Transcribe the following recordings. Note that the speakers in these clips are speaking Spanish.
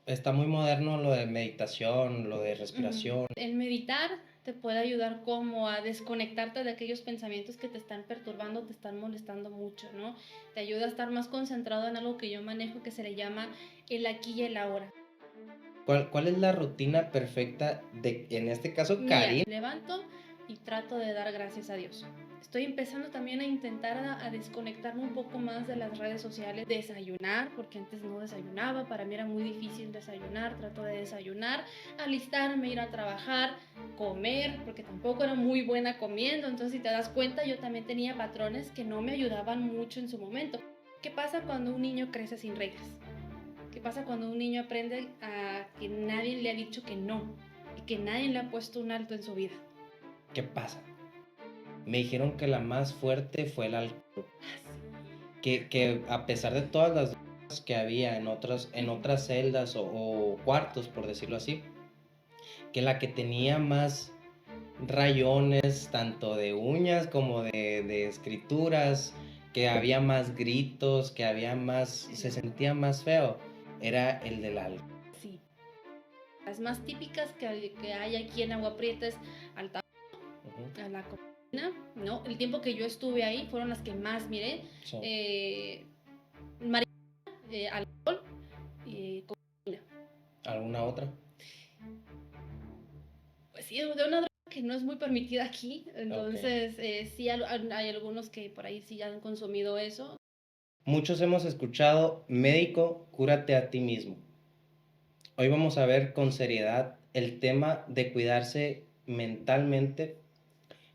Está muy moderno lo de meditación, lo de respiración. El meditar te puede ayudar como a desconectarte de aquellos pensamientos que te están perturbando, te están molestando mucho, ¿no? Te ayuda a estar más concentrado en algo que yo manejo que se le llama el aquí y el ahora. ¿Cuál es la rutina perfecta de, en este caso, Mira, Karina? levanto y trato de dar gracias a Dios. Estoy empezando también a intentar a desconectarme un poco más de las redes sociales, desayunar, porque antes no desayunaba, para mí era muy difícil desayunar, trato de desayunar, alistarme, ir a trabajar, comer, porque tampoco era muy buena comiendo, entonces si te das cuenta yo también tenía patrones que no me ayudaban mucho en su momento. ¿Qué pasa cuando un niño crece sin reglas? ¿Qué pasa cuando un niño aprende a que nadie le ha dicho que no y que nadie le ha puesto un alto en su vida? ¿Qué pasa? Me dijeron que la más fuerte fue el alcohol. Que a pesar de todas las drogas que había en otras celdas o cuartos, por decirlo así, que la que tenía más rayones, tanto de uñas como de escrituras, que había más gritos, que había más, se sentía más feo, era el del alcohol. Sí. Las más típicas que hay aquí en Agua Prieta es al tabaco, a la cocaína, ¿no? El tiempo que yo estuve ahí fueron las que más miré. Sí. Alcohol, cocaína. ¿Alguna otra? Pues sí, de una droga que no es muy permitida aquí, entonces sí hay algunos que por ahí sí ya han consumido eso. Muchos hemos escuchado, médico, cúrate a ti mismo. Hoy vamos a ver con seriedad el tema de cuidarse mentalmente.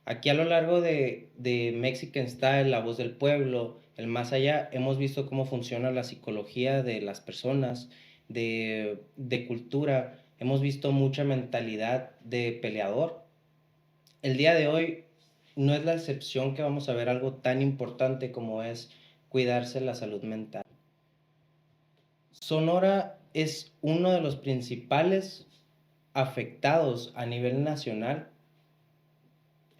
Aquí a lo largo de Mexican Style, La Voz del Pueblo, El Más Allá, hemos visto cómo funciona la psicología de las personas, de cultura. Hemos visto mucha mentalidad de peleador. El día de hoy no es la excepción que vamos a ver algo tan importante como es cuidarse la salud mental. Sonora es uno de los principales afectados a nivel nacional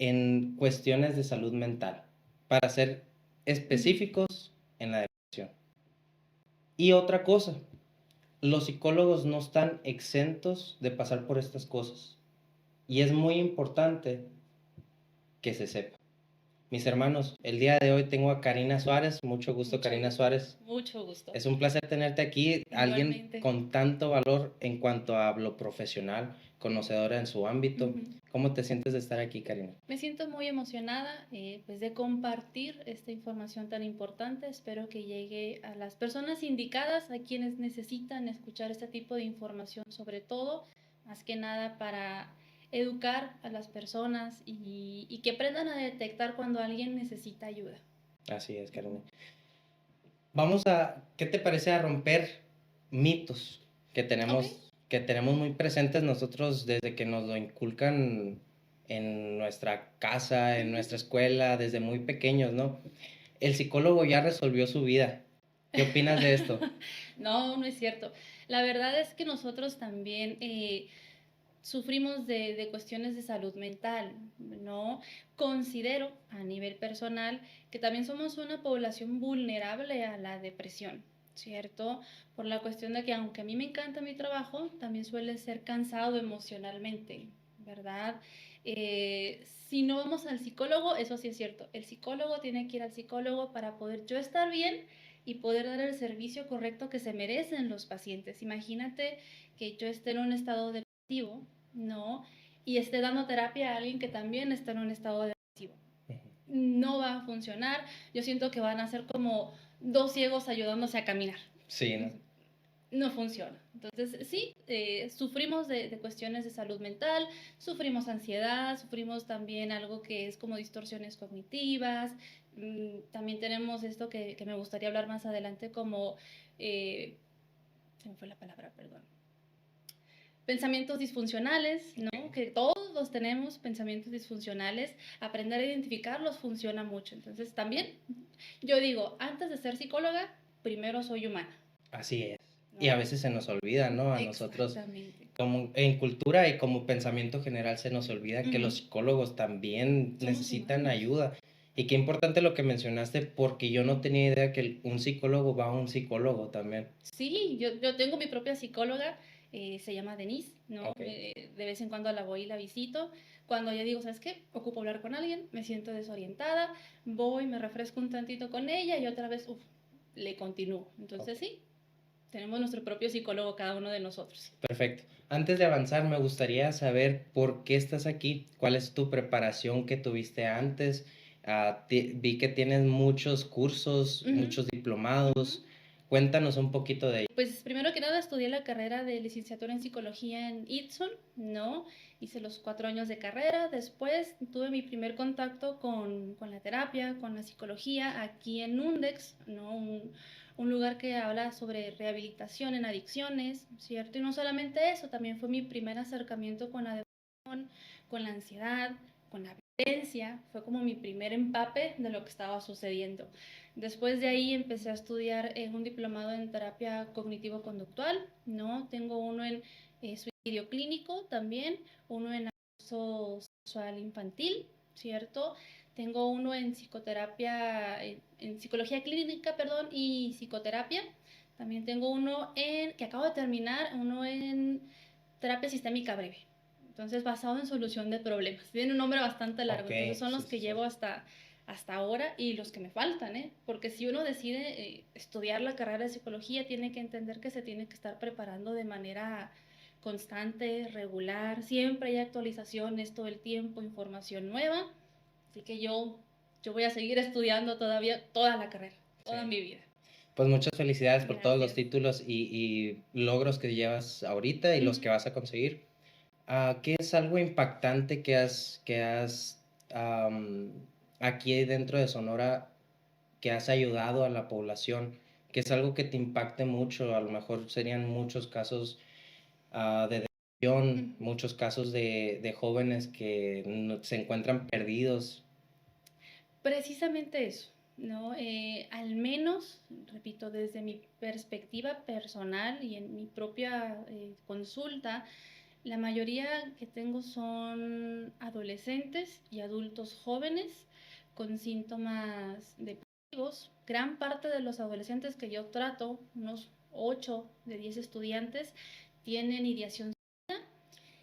en cuestiones de salud mental, para ser específicos en la depresión. Y otra cosa, los psicólogos no están exentos de pasar por estas cosas. Y es muy importante que se sepa. Mis hermanos, el día de hoy tengo a Karina Suárez. Mucho gusto, Karina Suárez. Mucho gusto. Es un placer tenerte aquí, alguien con tanto valor en cuanto a lo profesional, conocedora en su ámbito. ¿Cómo te sientes de estar aquí, Karina? Me siento muy emocionada pues de compartir esta información tan importante. Espero que llegue a las personas indicadas, a quienes necesitan escuchar este tipo de información, sobre todo, más que nada para educar a las personas y que aprendan a detectar cuando alguien necesita ayuda. Así es, Karina. ¿Qué te parece a romper mitos que tenemos muy presentes nosotros desde que nos lo inculcan en nuestra casa, en nuestra escuela, desde muy pequeños, ¿no? El psicólogo ya resolvió su vida. ¿Qué opinas de esto? No, no es cierto. La verdad es que nosotros también sufrimos de cuestiones de salud mental, ¿no? Considero a nivel personal que también somos una población vulnerable a la depresión, ¿cierto? Por la cuestión de que aunque a mí me encanta mi trabajo, también suele ser cansado emocionalmente, ¿verdad? Si no vamos al psicólogo, eso sí es cierto, el psicólogo tiene que ir al psicólogo para poder yo estar bien y poder dar el servicio correcto que se merecen los pacientes. Imagínate que yo esté en un estado depresivo, ¿no? Y esté dando terapia a alguien que también está en un estado depresivo. No va a funcionar. Yo siento que van a ser como dos ciegos ayudándose a caminar. Sí, ¿no? No funciona. Entonces, sí, sufrimos de cuestiones de salud mental, sufrimos ansiedad, sufrimos también algo que es como distorsiones cognitivas. También tenemos esto que me gustaría hablar más adelante como, se me fue la palabra, perdón, pensamientos disfuncionales, ¿no? Que todos los tenemos, pensamientos disfuncionales. Aprender a identificarlos funciona mucho. Entonces, también yo digo, antes de ser psicóloga, primero soy humana. Así es. Y a veces se nos olvida, ¿no? A nosotros, Exactamente. como en cultura y como pensamiento general, se nos olvida que los psicólogos también Somos necesitan humanos. ayuda. Y qué importante lo que mencionaste, porque yo no tenía idea que un psicólogo va a un psicólogo también. Sí, yo tengo mi propia psicóloga, se llama Denise, ¿no? Ok, De vez en cuando la voy y la visito. Cuando ya digo, ¿sabes qué? Ocupo hablar con alguien, me siento desorientada, voy, me refresco un tantito con ella y otra vez, le continúo. ok. Entonces sí, tenemos nuestro propio psicólogo cada uno de nosotros. Perfecto. Antes de avanzar, me gustaría saber por qué estás aquí, cuál es tu preparación que tuviste antes. Vi que tienes muchos cursos, Ujú, muchos ujú. diplomados. Cuéntanos un poquito de ello. Pues primero que nada estudié la carrera de licenciatura en psicología en ITSON, ¿no? Hice los 4 años de carrera, después tuve mi primer contacto con la terapia, con la psicología aquí en UNDEX, ¿no? Un lugar que habla sobre rehabilitación en adicciones, ¿cierto? Y no solamente eso, también fue mi primer acercamiento con la depresión, con la ansiedad, con la violencia, fue como mi primer empape de lo que estaba sucediendo. Después de ahí empecé a estudiar un diplomado en terapia cognitivo-conductual, ¿no? Tengo uno en suicidio clínico también, uno en abuso sexual infantil, ¿cierto? Tengo uno en psicoterapia, en psicología clínica, perdón, y psicoterapia. También tengo uno que acabo de terminar, uno en terapia sistémica breve. Entonces, basado en solución de problemas. Tiene un nombre bastante largo, Ok, entonces son sí, los sí, que sí. llevo hasta ahora y los que me faltan, ¿eh? Porque si uno decide estudiar la carrera de psicología, tiene que entender que se tiene que estar preparando de manera constante, regular, siempre hay actualizaciones todo el tiempo, información nueva, así que yo voy a seguir estudiando todavía toda la carrera, Sí. toda mi vida. Pues muchas felicidades por todos los Gracias. títulos y logros que llevas ahorita y los que Ujú. vas a conseguir. ¿Qué es algo impactante am, aquí dentro de Sonora que has ayudado a la población? Que es algo que te impacte mucho, a lo mejor serían muchos casos de depresión, Ujú. muchos casos de jóvenes que se encuentran perdidos. Precisamente eso, ¿no? Al menos, repito, desde mi perspectiva personal y en mi propia consulta, la mayoría que tengo son adolescentes y adultos jóvenes con síntomas depresivos. Gran parte de los adolescentes que yo trato, unos 8 de 10 estudiantes, tienen ideación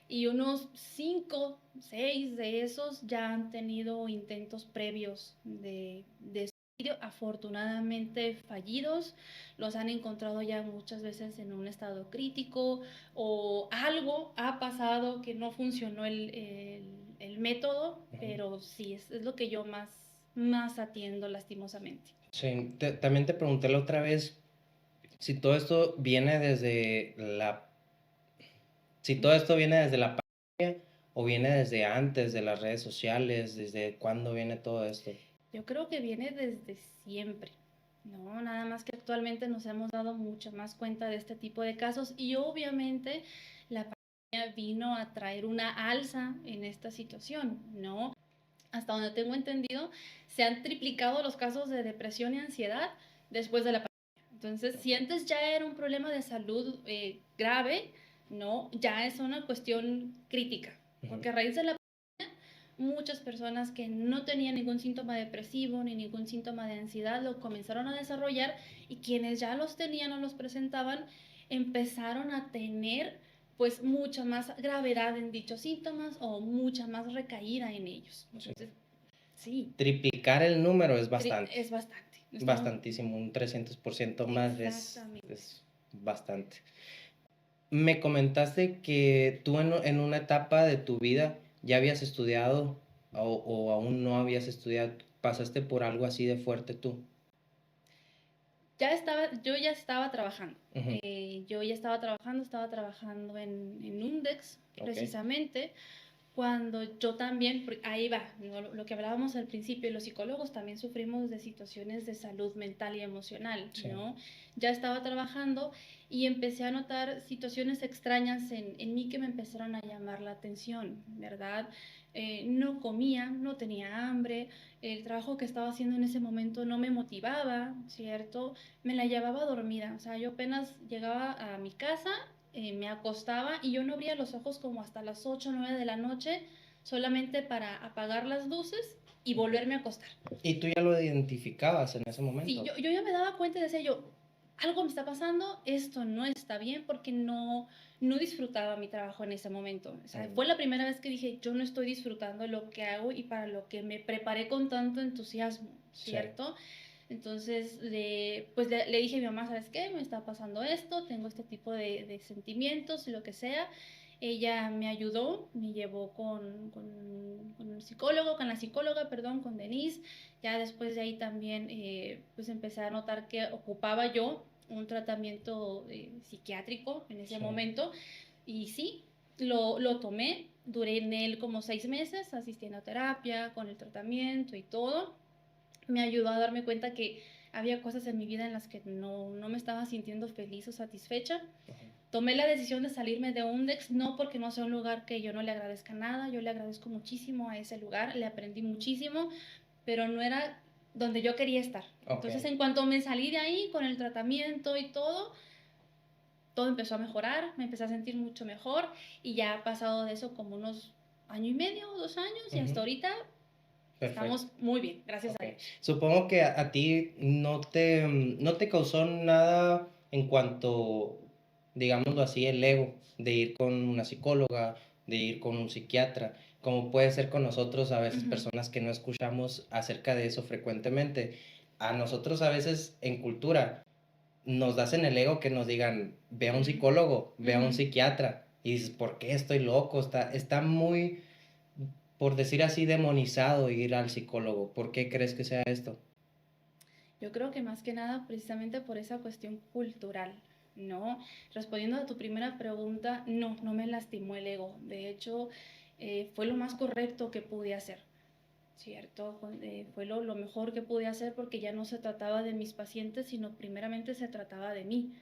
y unos 5, 6 de esos ya han tenido intentos previos de suicidio, afortunadamente fallidos, los han encontrado ya muchas veces en un estado crítico o algo ha pasado que no funcionó el método, Ujú. pero sí, es lo que yo más atiendo lastimosamente. Sí, también te pregunté la otra vez si todo esto viene desde si todo esto viene desde la pandemia o viene desde antes de las redes sociales, desde cuándo viene todo esto. Yo creo que viene desde siempre, ¿no? Nada más que actualmente nos hemos dado mucha más cuenta de este tipo de casos y obviamente la pandemia vino a traer una alza en esta situación, ¿no? Hasta donde tengo entendido, se han triplicado los casos de depresión y ansiedad después de la pandemia. Entonces, si Ok. antes ya era un problema de salud grave, ¿no? Ya es una cuestión crítica, Ujú. porque a raíz de la muchas personas que no tenían ningún síntoma depresivo ni ningún síntoma de ansiedad lo comenzaron a desarrollar y quienes ya los tenían o los presentaban empezaron a tener pues mucha más gravedad en dichos síntomas o mucha más recaída en ellos. Sí. Entonces, sí, Triplicar el número es bastante, es bastante. Estamos, bastantísimo, un 300% más exactamente. es bastante. Me comentaste que tú en una etapa de tu vida ya habías estudiado o aún no habías estudiado, pasaste por algo así de fuerte tú. Yo ya estaba trabajando. Ujú. Yo ya estaba trabajando en UNDEX Ok, precisamente. Cuando yo también, ahí va, ¿no? Lo que hablábamos al principio, los psicólogos también sufrimos de situaciones de salud mental y emocional, sí. ¿no? Ya estaba trabajando y empecé a notar situaciones extrañas en mí que me empezaron a llamar la atención, ¿verdad? No comía, no tenía hambre, el trabajo que estaba haciendo en ese momento no me motivaba, ¿cierto? Me la llevaba dormida, o sea, yo apenas llegaba a mi casa, me acostaba y yo no abría los ojos como hasta las 8 o 9 de la noche, solamente para apagar las luces y volverme a acostar. ¿Y tú ya lo identificabas en ese Sí, momento? yo ya me daba cuenta y decía yo, algo me está pasando, esto no está bien porque no disfrutaba mi trabajo en ese momento. O sea, fue la primera vez que dije, yo no estoy disfrutando lo que hago y para lo que me preparé con tanto entusiasmo, Sí. ¿cierto? Entonces, pues le dije a mi mamá, ¿sabes qué? Me está pasando esto, tengo este tipo de sentimientos, lo que sea. Ella me ayudó, me llevó con un psicólogo, con la psicóloga, perdón, con Denise. Ya después de ahí también, pues empecé a notar que ocupaba yo un tratamiento psiquiátrico en ese Sí. momento. Y sí, lo tomé, duré en él como 6 meses, asistiendo a terapia, con el tratamiento y todo. Me ayudó a darme cuenta que había cosas en mi vida en las que no me estaba sintiendo feliz o satisfecha. Tomé la decisión de salirme de Undex, no porque no sea un lugar que yo no le agradezca nada, yo le agradezco muchísimo a ese lugar, le aprendí muchísimo, pero no era donde yo quería estar. Okay. Entonces, en cuanto me salí de ahí con el tratamiento y todo empezó a mejorar, me empecé a sentir mucho mejor y ya ha pasado de eso como unos año y medio, 2 años y hasta ahorita Perfecto. estamos muy bien, gracias a Dios. Supongo que a ti no te causó nada en cuanto, digámoslo así, el ego de ir con una psicóloga, de ir con un psiquiatra, como puede ser con nosotros a veces personas que no escuchamos acerca de eso frecuentemente. A nosotros a veces en cultura nos das en el ego que nos digan, ve a un psicólogo, ve a un psiquiatra, y dices, ¿por qué estoy loco? Está muy, por decir así, demonizado ir al psicólogo. ¿Por qué crees que sea esto? Yo creo que más que nada precisamente por esa cuestión cultural, ¿no? Respondiendo a tu primera pregunta, no me lastimó el ego. De hecho, fue lo más correcto que pude hacer, ¿cierto? Fue lo mejor que pude hacer porque ya no se trataba de mis pacientes, sino primeramente se trataba de mí.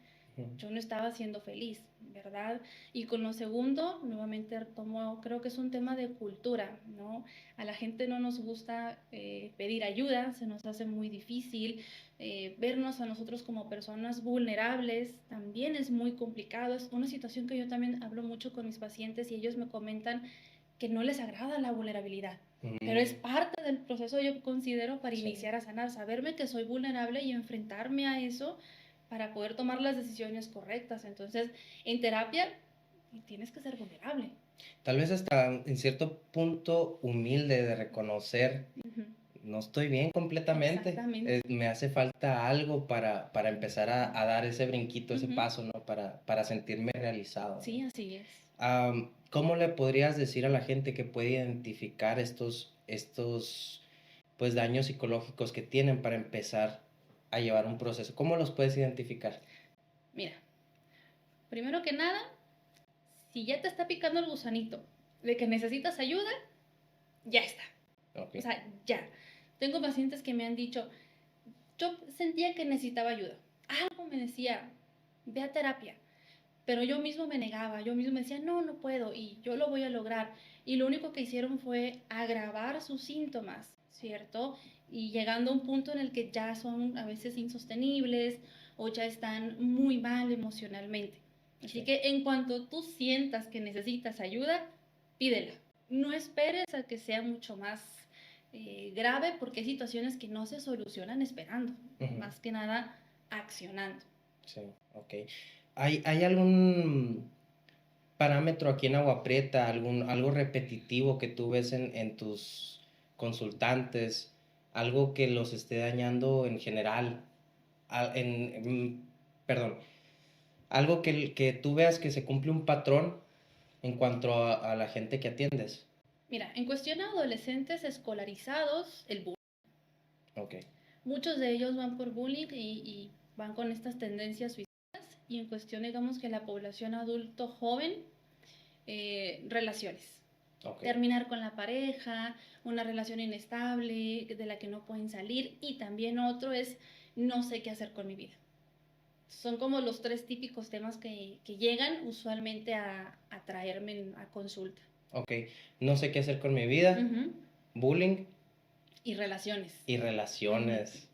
Yo no estaba siendo feliz, ¿verdad? Y con lo segundo, nuevamente retomo, creo que es un tema de cultura, ¿no? A la gente no nos gusta pedir ayuda, se nos hace muy difícil. Vernos a nosotros como personas vulnerables también es muy complicado. Es una situación que yo también hablo mucho con mis pacientes y ellos me comentan que no les agrada la vulnerabilidad. Pero es parte del proceso, yo considero, para iniciar a sanar, saberme que soy vulnerable y enfrentarme a eso para poder tomar las decisiones correctas. Entonces, en terapia tienes que ser vulnerable. Tal vez hasta en cierto punto humilde de reconocer, no estoy bien completamente, Exactamente. me hace falta algo para empezar a dar ese brinquito, ese paso, ¿no? Para sentirme realizado, ¿no? Sí, así es. ¿Cómo le podrías decir a la gente que puede identificar estos pues daños psicológicos que tienen para empezar a llevar un proceso? ¿Cómo los puedes identificar? Mira, primero que nada, si ya te está picando el gusanito de que necesitas ayuda, ya está. Okay. O sea, ya. Tengo pacientes que me han dicho, yo sentía que necesitaba ayuda. Algo me decía, ve a terapia. Pero yo mismo me negaba, yo mismo me decía, no puedo y yo lo voy a lograr. Y lo único que hicieron fue agravar sus síntomas, ¿cierto? Y llegando a un punto en el que ya son a veces insostenibles o ya están muy mal emocionalmente. Así que en cuanto tú sientas que necesitas ayuda, pídela. No esperes a que sea mucho más grave porque hay situaciones que no se solucionan esperando, más que nada accionando. Sí, ok. ¿Hay algún parámetro aquí en Agua Prieta, algo repetitivo que tú ves en tus consultantes, algo que los esté dañando en general? Perdón, algo que tú veas que se cumple un patrón en cuanto a la gente que atiendes. Mira, en cuestión a adolescentes escolarizados, el bullying. Okay. Muchos de ellos van por bullying y van con estas tendencias suicidas. Y en cuestión, digamos que la población adulto joven, relaciones. Okay. Terminar con la pareja, una relación inestable de la que no pueden salir. Y también otro es, no sé qué hacer con mi vida. Son como los 3 típicos temas que llegan usualmente a traerme a consulta. Ok, no sé qué hacer con mi vida, bullying. Y relaciones. Y relaciones.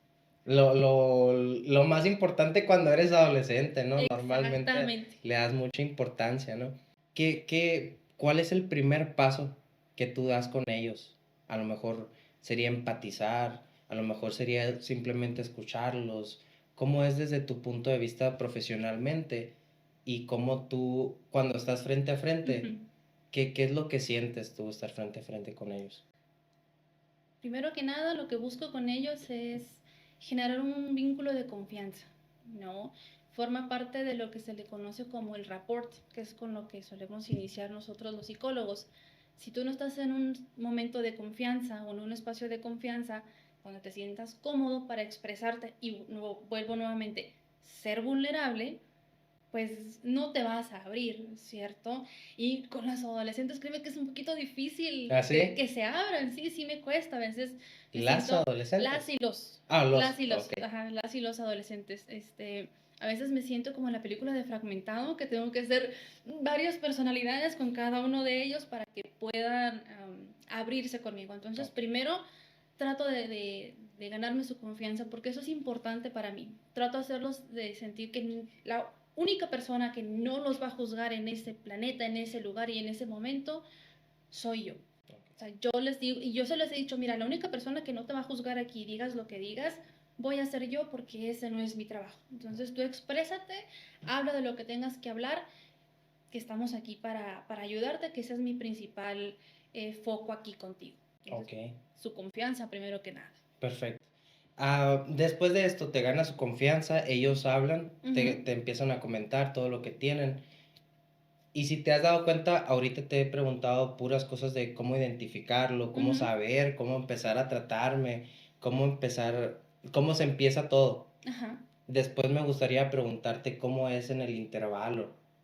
Lo más importante cuando eres adolescente, ¿no? Normalmente le das mucha importancia, ¿no? ¿Cuál es el primer paso que tú das con ellos? A lo mejor sería empatizar, a lo mejor sería simplemente escucharlos. ¿Cómo es desde tu punto de vista profesionalmente? Y cómo tú, cuando estás frente a frente, Ujú. ¿qué es lo que sientes tú estar frente a frente con ellos? Primero que nada, lo que busco con ellos es generar un vínculo de confianza, ¿no? Forma parte de lo que se le conoce como el rapport, que es con lo que solemos iniciar nosotros los psicólogos. Si tú no estás en un momento de confianza o en un espacio de confianza, cuando te sientas cómodo para expresarte y vuelvo nuevamente, ser vulnerable, pues no te vas a abrir, ¿cierto? Y con las adolescentes, créeme que es un poquito difícil ¿Ah, que sí? se abran, sí, sí me cuesta, a veces me ¿Las siento, las adolescentes? y los, Ah, las los, y los, ok. ajá, las y los adolescentes, a veces me siento como en la película de Fragmentado, que tengo que ser varias personalidades con cada uno de ellos para que puedan abrirse conmigo. Entonces, Ok. primero trato de ganarme su confianza porque eso es importante para mí. Trato de hacerlos de sentir que la única persona que no los va a juzgar en ese planeta, en ese lugar y en ese momento, soy yo. O sea, yo les digo, y yo se les he dicho, mira, la única persona que no te va a juzgar aquí, digas lo que digas, voy a ser yo porque ese no es mi trabajo. Entonces tú exprésate, habla de lo que tengas que hablar, que estamos aquí para ayudarte, que ese es mi principal foco aquí contigo. Ok, Entonces, su confianza primero que nada. perfecto. Ah, después de esto te gana su confianza, ellos hablan, Ujú, te empiezan a comentar todo lo que tienen. Y si te has dado cuenta, ahorita te he preguntado puras cosas de cómo identificarlo, cómo ujú, saber, cómo empezar a tratarme, cómo empezar, cómo se empieza todo. ajá, Después me gustaría preguntarte cómo es en el intervalo,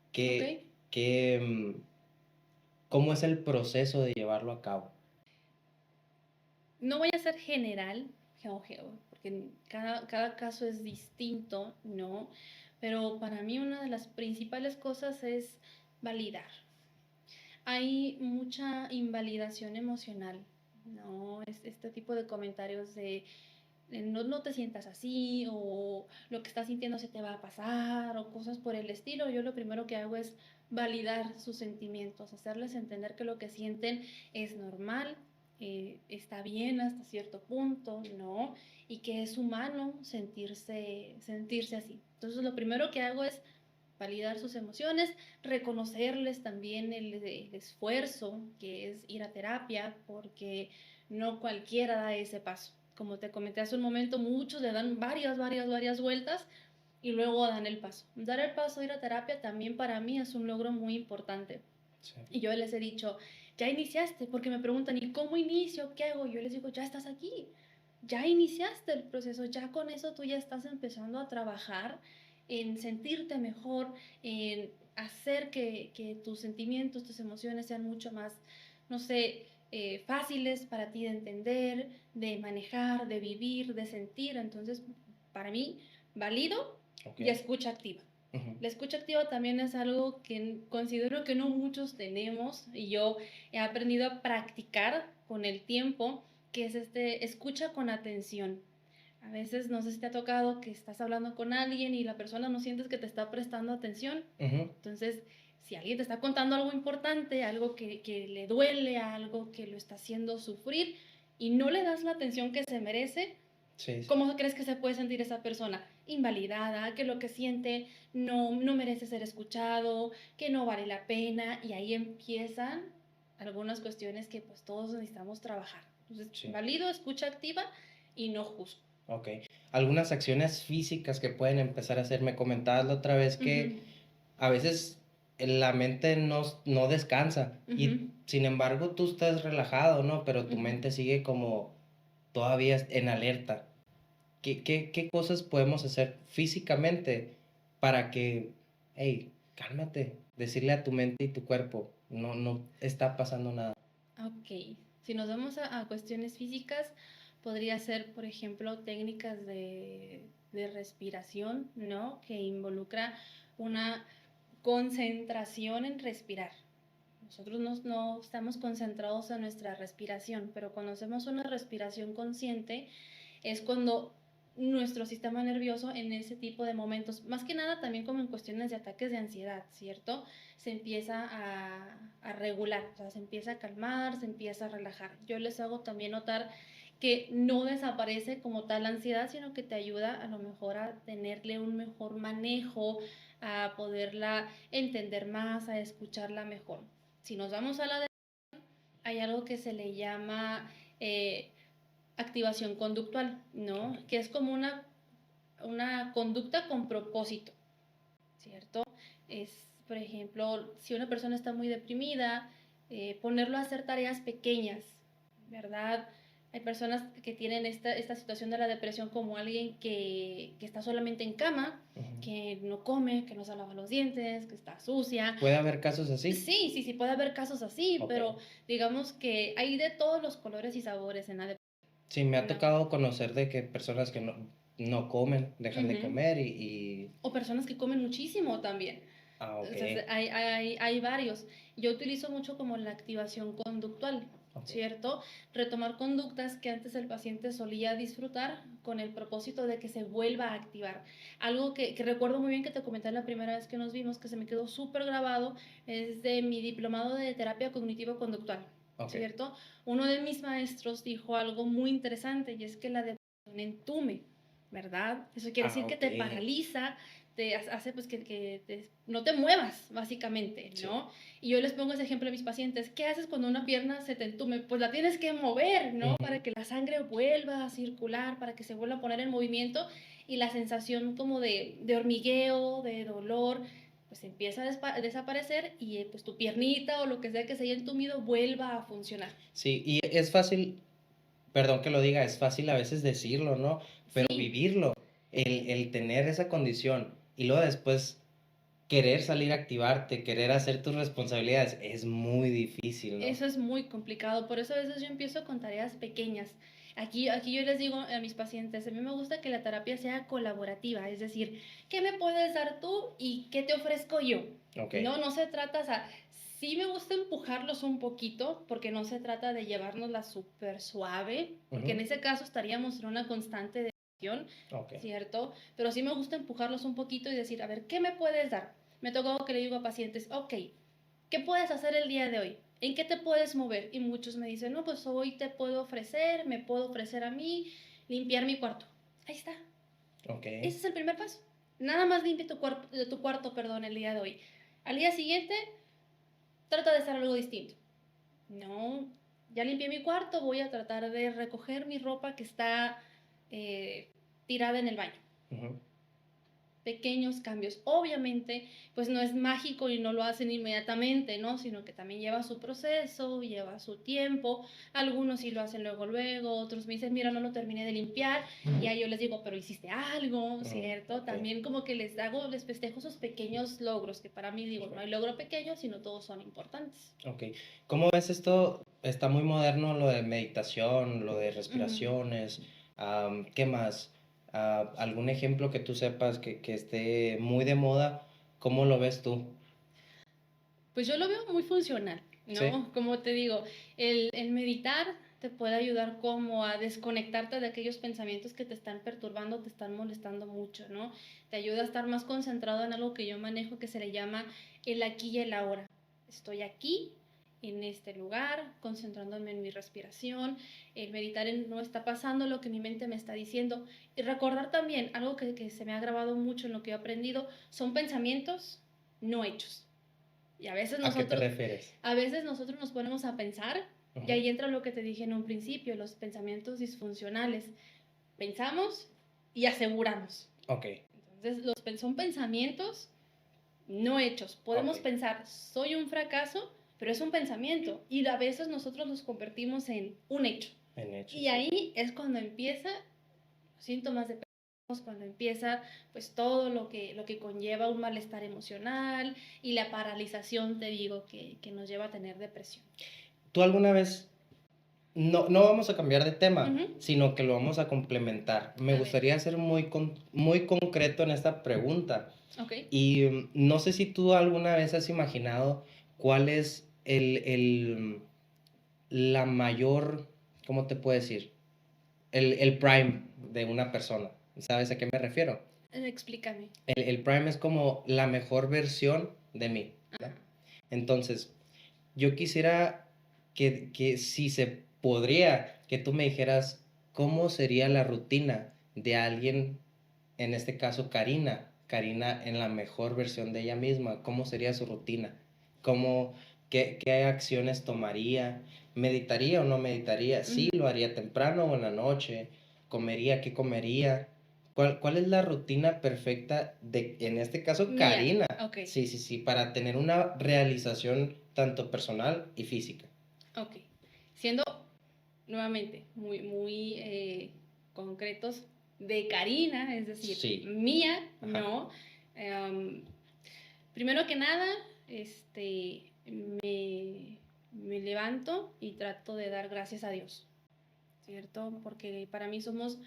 ok. qué, cómo es el proceso de llevarlo a cabo. No voy a ser general, porque cada caso es distinto, ¿no? Pero para mí una de las principales cosas es validar. Hay mucha invalidación emocional, ¿no? Este tipo de comentarios de no, no te sientas así o lo que estás sintiendo se te va a pasar o cosas por el estilo. Yo lo primero que hago es validar sus sentimientos, hacerles entender que lo que sienten es normal, está bien hasta cierto punto, ¿no? Y que es humano sentirse así. Entonces lo primero que hago es validar sus emociones, reconocerles también el esfuerzo que es ir a terapia, porque no cualquiera da ese paso. Como te comenté hace un momento, muchos le dan varias vueltas y luego dan el paso. Dar el paso a ir a terapia también para mí es un logro muy importante. Sí. Y yo les he dicho, ya iniciaste, porque me preguntan, ¿y cómo inicio? ¿Qué hago? Yo les digo, ya estás aquí, ya iniciaste el proceso, ya con eso tú ya estás empezando a trabajar en sentirte mejor, en hacer que tus sentimientos, tus emociones sean mucho más, no sé, fáciles para ti de entender, de manejar, de vivir, de sentir. Entonces, para mí, valido Ok. y escucha activa. Ujú. La escucha activa también es algo que considero que no muchos tenemos y yo he aprendido a practicar con el tiempo, que es escucha con atención. A veces no sé si te ha tocado que estás hablando con alguien y la persona no sientes que te está prestando atención. Ujú. Entonces, si alguien te está contando algo importante, algo que le duele, algo que lo está haciendo sufrir y no le das la atención que se merece, Sí, sí. ¿cómo crees que se puede sentir esa persona? Invalidada, que lo que siente no merece ser escuchado, que no vale la pena, y ahí empiezan algunas cuestiones que pues todos necesitamos trabajar. Entonces, Sí. valido, escucha activa y no juzgo. Ok. Algunas acciones físicas que pueden empezar a hacer. Me comentabas la otra vez que Ujú, a veces la mente no descansa y ujú, sin embargo tú estás relajado, ¿no? Pero tu ujú. mente sigue como todavía en alerta. ¿Qué cosas podemos hacer físicamente para que, hey, cálmate, decirle a tu mente y tu cuerpo, no está pasando nada? Ok, si nos vamos a cuestiones físicas, podría ser, por ejemplo, técnicas de respiración, ¿no? Que involucra una concentración en respirar. Nosotros no estamos concentrados en nuestra respiración, pero cuando hacemos una respiración consciente es cuando nuestro sistema nervioso en ese tipo de momentos, más que nada también como en cuestiones de ataques de ansiedad, ¿cierto? Se empieza a regular, o sea, se empieza a calmar, se empieza a relajar. Yo les hago también notar que no desaparece como tal la ansiedad, sino que te ayuda a lo mejor a tenerle un mejor manejo, a poderla entender más, a escucharla mejor. Si nos vamos a la hay algo que se le llama eh, activación conductual, ¿no? Ok. Que es como una conducta con propósito, ¿cierto? Es, por ejemplo, si una persona está muy deprimida, ponerlo a hacer tareas pequeñas, ¿verdad? Hay personas que tienen esta situación de la depresión como alguien que está solamente en cama, Ujú. que no come, que no se lava los dientes, que está sucia. ¿Puede haber casos así? Sí, sí, sí, puede haber casos así, Ok. pero digamos que hay de todos los colores y sabores en la depresión. Sí, me ha No. tocado conocer de que personas que no comen, dejan de Ujú. comer y... O personas que comen muchísimo también. Ah, ok. Entonces, hay varios. Yo utilizo mucho como la activación conductual, Ok. ¿cierto? Retomar conductas que antes el paciente solía disfrutar con el propósito de que se vuelva a activar. Algo que recuerdo muy bien que te comenté la primera vez que nos vimos, que se me quedó súper grabado, es de mi diplomado de terapia cognitivo-conductual, Ok. ¿cierto? Uno de mis maestros dijo algo muy interesante y es que la depresión entume, ¿verdad? Eso quiere Ah, decir que ok. te paraliza, te hace pues no te muevas, básicamente, Sí. ¿no? Y yo les pongo ese ejemplo a mis pacientes. ¿Qué haces cuando una pierna se te entume? Pues la tienes que mover, ¿no? Ujú. Para que la sangre vuelva a circular, para que se vuelva a poner en movimiento y la sensación como de hormigueo, de dolor, pues empieza a desaparecer y pues tu piernita o lo que sea que se haya entumido vuelva a funcionar. Sí, y es fácil, perdón que lo diga, es fácil a veces decirlo, ¿no? Pero Sí, vivirlo, el tener esa condición y luego después querer salir a activarte, querer hacer tus responsabilidades, es muy difícil, ¿no? eso es muy complicado, por eso a veces yo empiezo con tareas pequeñas. Aquí yo les digo a mis pacientes, a mí me gusta que la terapia sea colaborativa, es decir, ¿qué me puedes dar tú y qué te ofrezco yo? Ok. No se trata, o sea, sí me gusta empujarlos un poquito, porque no se trata de llevárnosla súper suave, porque en Ujú. ese caso estaríamos en una constante de acción, Ok. ¿cierto? Pero sí me gusta empujarlos un poquito y decir, a ver, ¿qué me puedes dar? Me ha tocado que le digo a pacientes, ok, ¿qué puedes hacer el día de hoy? ¿En qué te puedes mover? Y muchos me dicen, no, pues hoy te puedo ofrecer, me puedo ofrecer a mí limpiar mi cuarto. Ahí está. Ok. Ese es el primer paso. Nada más limpia tu cuarto, perdón, el día de hoy. Al día siguiente, trata de hacer algo distinto. No, ya limpié mi cuarto, voy a tratar de recoger mi ropa que está eh, tirada en el baño. Ujú. Pequeños cambios. Obviamente, pues no es mágico y no lo hacen inmediatamente, ¿no? Sino que también lleva su proceso, lleva su tiempo. Algunos sí lo hacen luego, luego, otros me dicen, mira, no lo terminé de limpiar. Y ahí yo les digo, pero hiciste algo, ¿cierto? Ok. También como que les festejo esos pequeños logros, que para mí digo, no hay logro pequeño, sino todos son importantes. Ok. ¿Cómo ves esto? Está muy moderno lo de meditación, lo de Ujú. respiraciones. ¿Qué más? ¿Algún ejemplo que tú sepas que esté muy de moda? ¿Cómo lo ves tú? Pues yo lo veo muy funcional, Sí. ¿no? Como te digo, el meditar te puede ayudar como a desconectarte de aquellos pensamientos que te están perturbando, te están molestando mucho, ¿no? Te ayuda a estar más concentrado en algo que yo manejo que se le llama el aquí y el ahora. Estoy aquí, en este lugar, concentrándome en mi respiración, el meditar en no está pasando lo que mi mente me está diciendo. Y recordar también algo que se me ha grabado mucho en lo que he aprendido, son pensamientos no hechos. Y ¿A qué te refieres? a veces nosotros nos ponemos a pensar, y Ujú. ahí entra lo que te dije en un principio, los pensamientos disfuncionales. Pensamos y aseguramos. Ok. Entonces, son pensamientos no hechos. Ok. Podemos pensar, soy un fracaso, pero es un pensamiento. Y a veces nosotros los convertimos en un hecho. En hecho, Y sí. ahí es cuando empieza síntomas de cuando empieza pues todo lo que conlleva un malestar emocional y la paralización, te digo, que nos lleva a tener depresión. ¿Tú alguna vez, no vamos a cambiar de tema, Ujú. sino que lo vamos a complementar? Me A ver, gustaría ser muy concreto en esta pregunta. ok. Y no sé si tú alguna vez has imaginado cuál es la mayor, ¿cómo te puedo decir? El prime de una persona. ¿Sabes a qué me refiero? Explícame. El prime es como la mejor versión de mí, ¿no? Ajá. Entonces, yo quisiera que si se podría, que tú me dijeras ¿cómo sería la rutina de alguien, en este caso Karina en la mejor versión de ella misma? ¿Cómo sería su rutina? ¿Cómo, qué acciones tomaría? ¿Meditaría o no meditaría? ¿Sí Ujú. lo haría temprano o en la noche? ¿Comería? ¿Qué comería? ¿Cuál es la rutina perfecta de, en este caso, Mía, Karina? ok, Sí, sí, sí, para tener una realización tanto personal y física. ok. Siendo nuevamente muy concretos de Karina, es decir, Sí, mía, ajá, no. Em, Primero que nada, me levanto y trato de dar gracias a Dios, ¿cierto? Porque para mí somos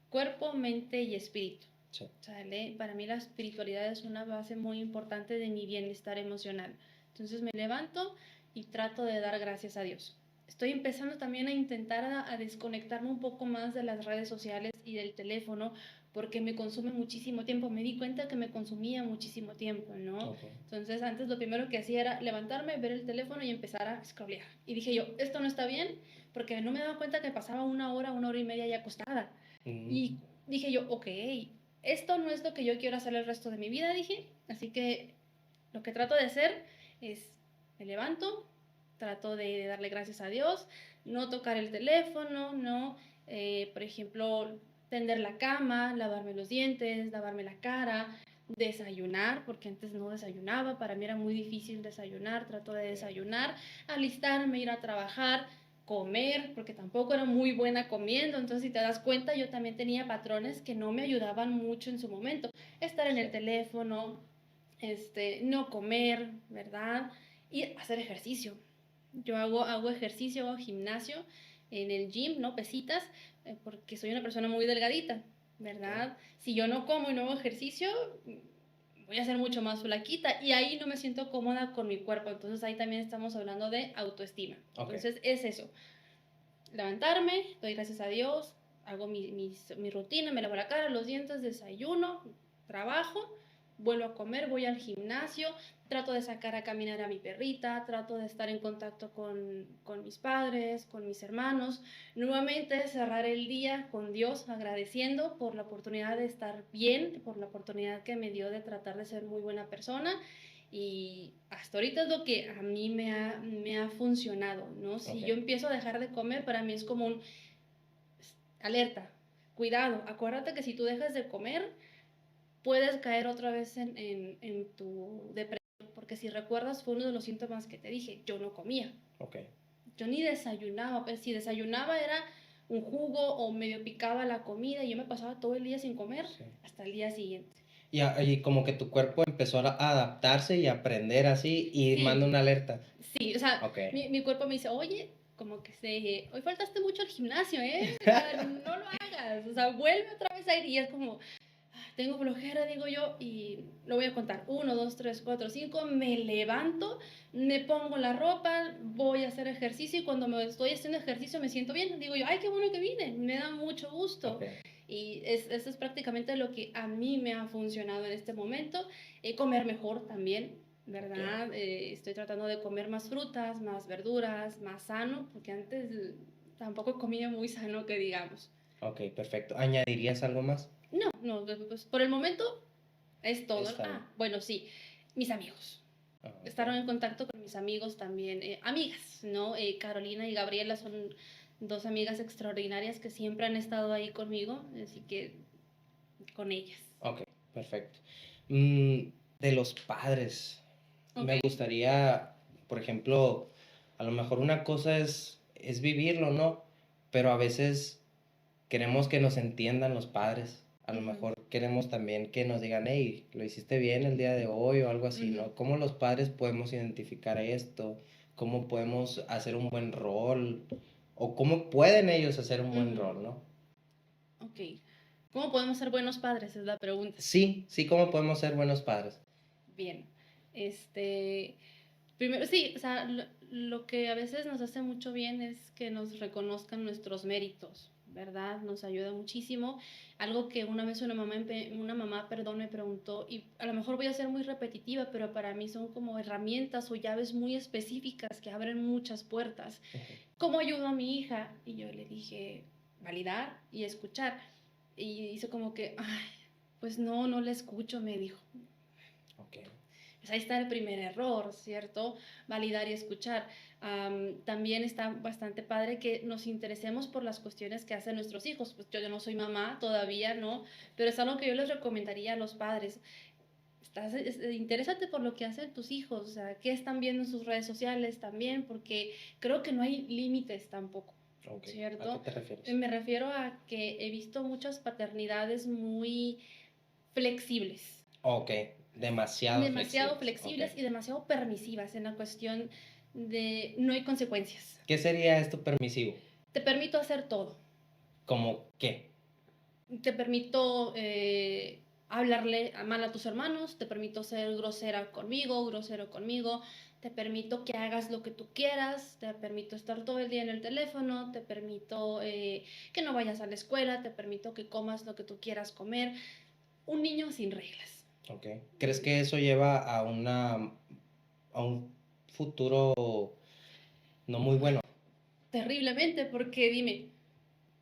cuerpo, mente y espíritu. sí, ¿Sale? Para mí la espiritualidad es una base muy importante de mi bienestar emocional. Entonces me levanto y trato de dar gracias a Dios. Estoy empezando también a intentar a desconectarme un poco más de las redes sociales y del teléfono porque me consume muchísimo tiempo. Me di cuenta que me consumía muchísimo tiempo, ¿no? ok, Entonces antes lo primero que hacía era levantarme, ver el teléfono y empezar a scrollear. Y dije yo, esto no está bien porque no me daba cuenta que pasaba una hora y media ya acostada. mm, Y dije yo, ok, esto no es lo que yo quiero hacer el resto de mi vida, dije. Así que lo que trato de hacer es, me levanto, trato de darle gracias a Dios, no tocar el teléfono, no, por ejemplo, tender la cama, lavarme los dientes, lavarme la cara, desayunar, porque antes no desayunaba, para mí era muy difícil desayunar, trato de ok, desayunar, alistarme, ir a trabajar, comer, porque tampoco era muy buena comiendo, entonces si te das cuenta yo también tenía patrones que no me ayudaban mucho en su momento, estar en sí, el teléfono, no comer, ¿verdad? Y hacer ejercicio. Yo hago ejercicio, hago gimnasio en el gym, ¿no? Pesitas, porque soy una persona muy delgadita, ok, ¿verdad? Si yo no como y no hago ejercicio, voy a ser mucho más flaquita y ahí no me siento cómoda con mi cuerpo. Entonces ahí también estamos hablando de autoestima. ok, Entonces es eso, levantarme, doy gracias a Dios, hago mi rutina, me lavo la cara, los dientes, desayuno, trabajo, vuelvo a comer, voy al gimnasio, trato de sacar a caminar a mi perrita, trato de estar en contacto con mis padres, con mis hermanos, nuevamente cerrar el día con Dios agradeciendo por la oportunidad de estar bien, por la oportunidad que me dio de tratar de ser muy buena persona y hasta ahorita es lo que a mí me ha funcionado, ¿no? Si ok, yo empiezo a dejar de comer, para mí es como un alerta, cuidado, acuérdate que si tú dejas de comer, puedes caer otra vez en tu depresión, porque si recuerdas fue uno de los síntomas que te dije, yo no comía, ok, yo ni desayunaba, pero si desayunaba era un jugo o medio picaba la comida y yo me pasaba todo el día sin comer sí. hasta el día siguiente. Y como que tu cuerpo empezó a adaptarse y a aprender así y manda Sí, una alerta. sí, o sea, Ok. mi cuerpo me dice, oye, como que hoy faltaste mucho al gimnasio, ¿eh? O sea, no lo hagas, o sea, vuelve otra vez a ir y es como, tengo flojera, digo yo, y lo voy a contar, 1, 2, 3, 4, 5, me levanto, me pongo la ropa, voy a hacer ejercicio y cuando me estoy haciendo ejercicio me siento bien, digo yo, ay, qué bueno que vine, me da mucho gusto. Ok, Y eso es prácticamente lo que a mí me ha funcionado en este momento. Comer mejor también, ok, ¿verdad? Estoy tratando de comer más frutas, más verduras, más sano, porque antes tampoco comía muy sano, que digamos. ok, perfecto. ¿Añadirías algo más? No, no, pues por el momento es todo. Está bien. Ah, bueno, sí, mis amigos. Ah, ok, Estar en contacto con mis amigos también, amigas, ¿no? Carolina y Gabriela son dos amigas extraordinarias que siempre han estado ahí conmigo, así que con ellas. ok, perfecto. Mm, de los padres, Ok. me gustaría, por ejemplo, a lo mejor una cosa es vivirlo, ¿no? Pero a veces queremos que nos entiendan los padres. A lo Ujú, mejor queremos también que nos digan, hey, lo hiciste bien el día de hoy o algo así, ujú, ¿no? ¿Cómo los padres podemos identificar esto? ¿Cómo podemos hacer un buen rol? ¿O cómo pueden ellos hacer un buen ujú. rol, ¿no? Ok. ¿Cómo podemos ser buenos padres? Es la pregunta. Sí, sí, ¿cómo podemos ser buenos padres? Bien. Este, Primero, sí, o sea, lo que a veces nos hace mucho bien es que nos reconozcan nuestros méritos, ¿verdad? Nos ayuda muchísimo. Algo que una vez una mamá, perdón, me preguntó, y a lo mejor voy a ser muy repetitiva, pero para mí son como herramientas o llaves muy específicas que abren muchas puertas. Ujú, ¿Cómo ayudo a mi hija? Y yo le dije, validar y escuchar. Y hizo como que, ay, pues no, no le escucho, me dijo. Ok. Pues ahí está el primer error, ¿cierto? Validar y escuchar. También está bastante padre que nos interesemos por las cuestiones que hacen nuestros hijos. Pues yo no soy mamá todavía, ¿no? Pero es algo que yo les recomendaría a los padres. Interésate por lo que hacen tus hijos, o sea, qué están viendo en sus redes sociales también, porque creo que no hay límites tampoco, Ok. ¿A qué ¿cierto? te refieres? Me refiero a que he visto muchas paternidades muy flexibles, Ok. Demasiado demasiado flexibles. Ok. flexibles y demasiado permisivas en la cuestión de no hay consecuencias. ¿Qué sería esto permisivo? Te permito hacer todo. ¿Cómo qué? Te permito hablarle mal a tus hermanos, te permito ser grosera conmigo, grosero conmigo, te permito que hagas lo que tú quieras, te permito estar todo el día en el teléfono, te permito que no vayas a la escuela, te permito que comas lo que tú quieras comer. Un niño sin reglas. Ok. ¿Crees que eso lleva a un futuro no muy bueno? Terriblemente, porque dime,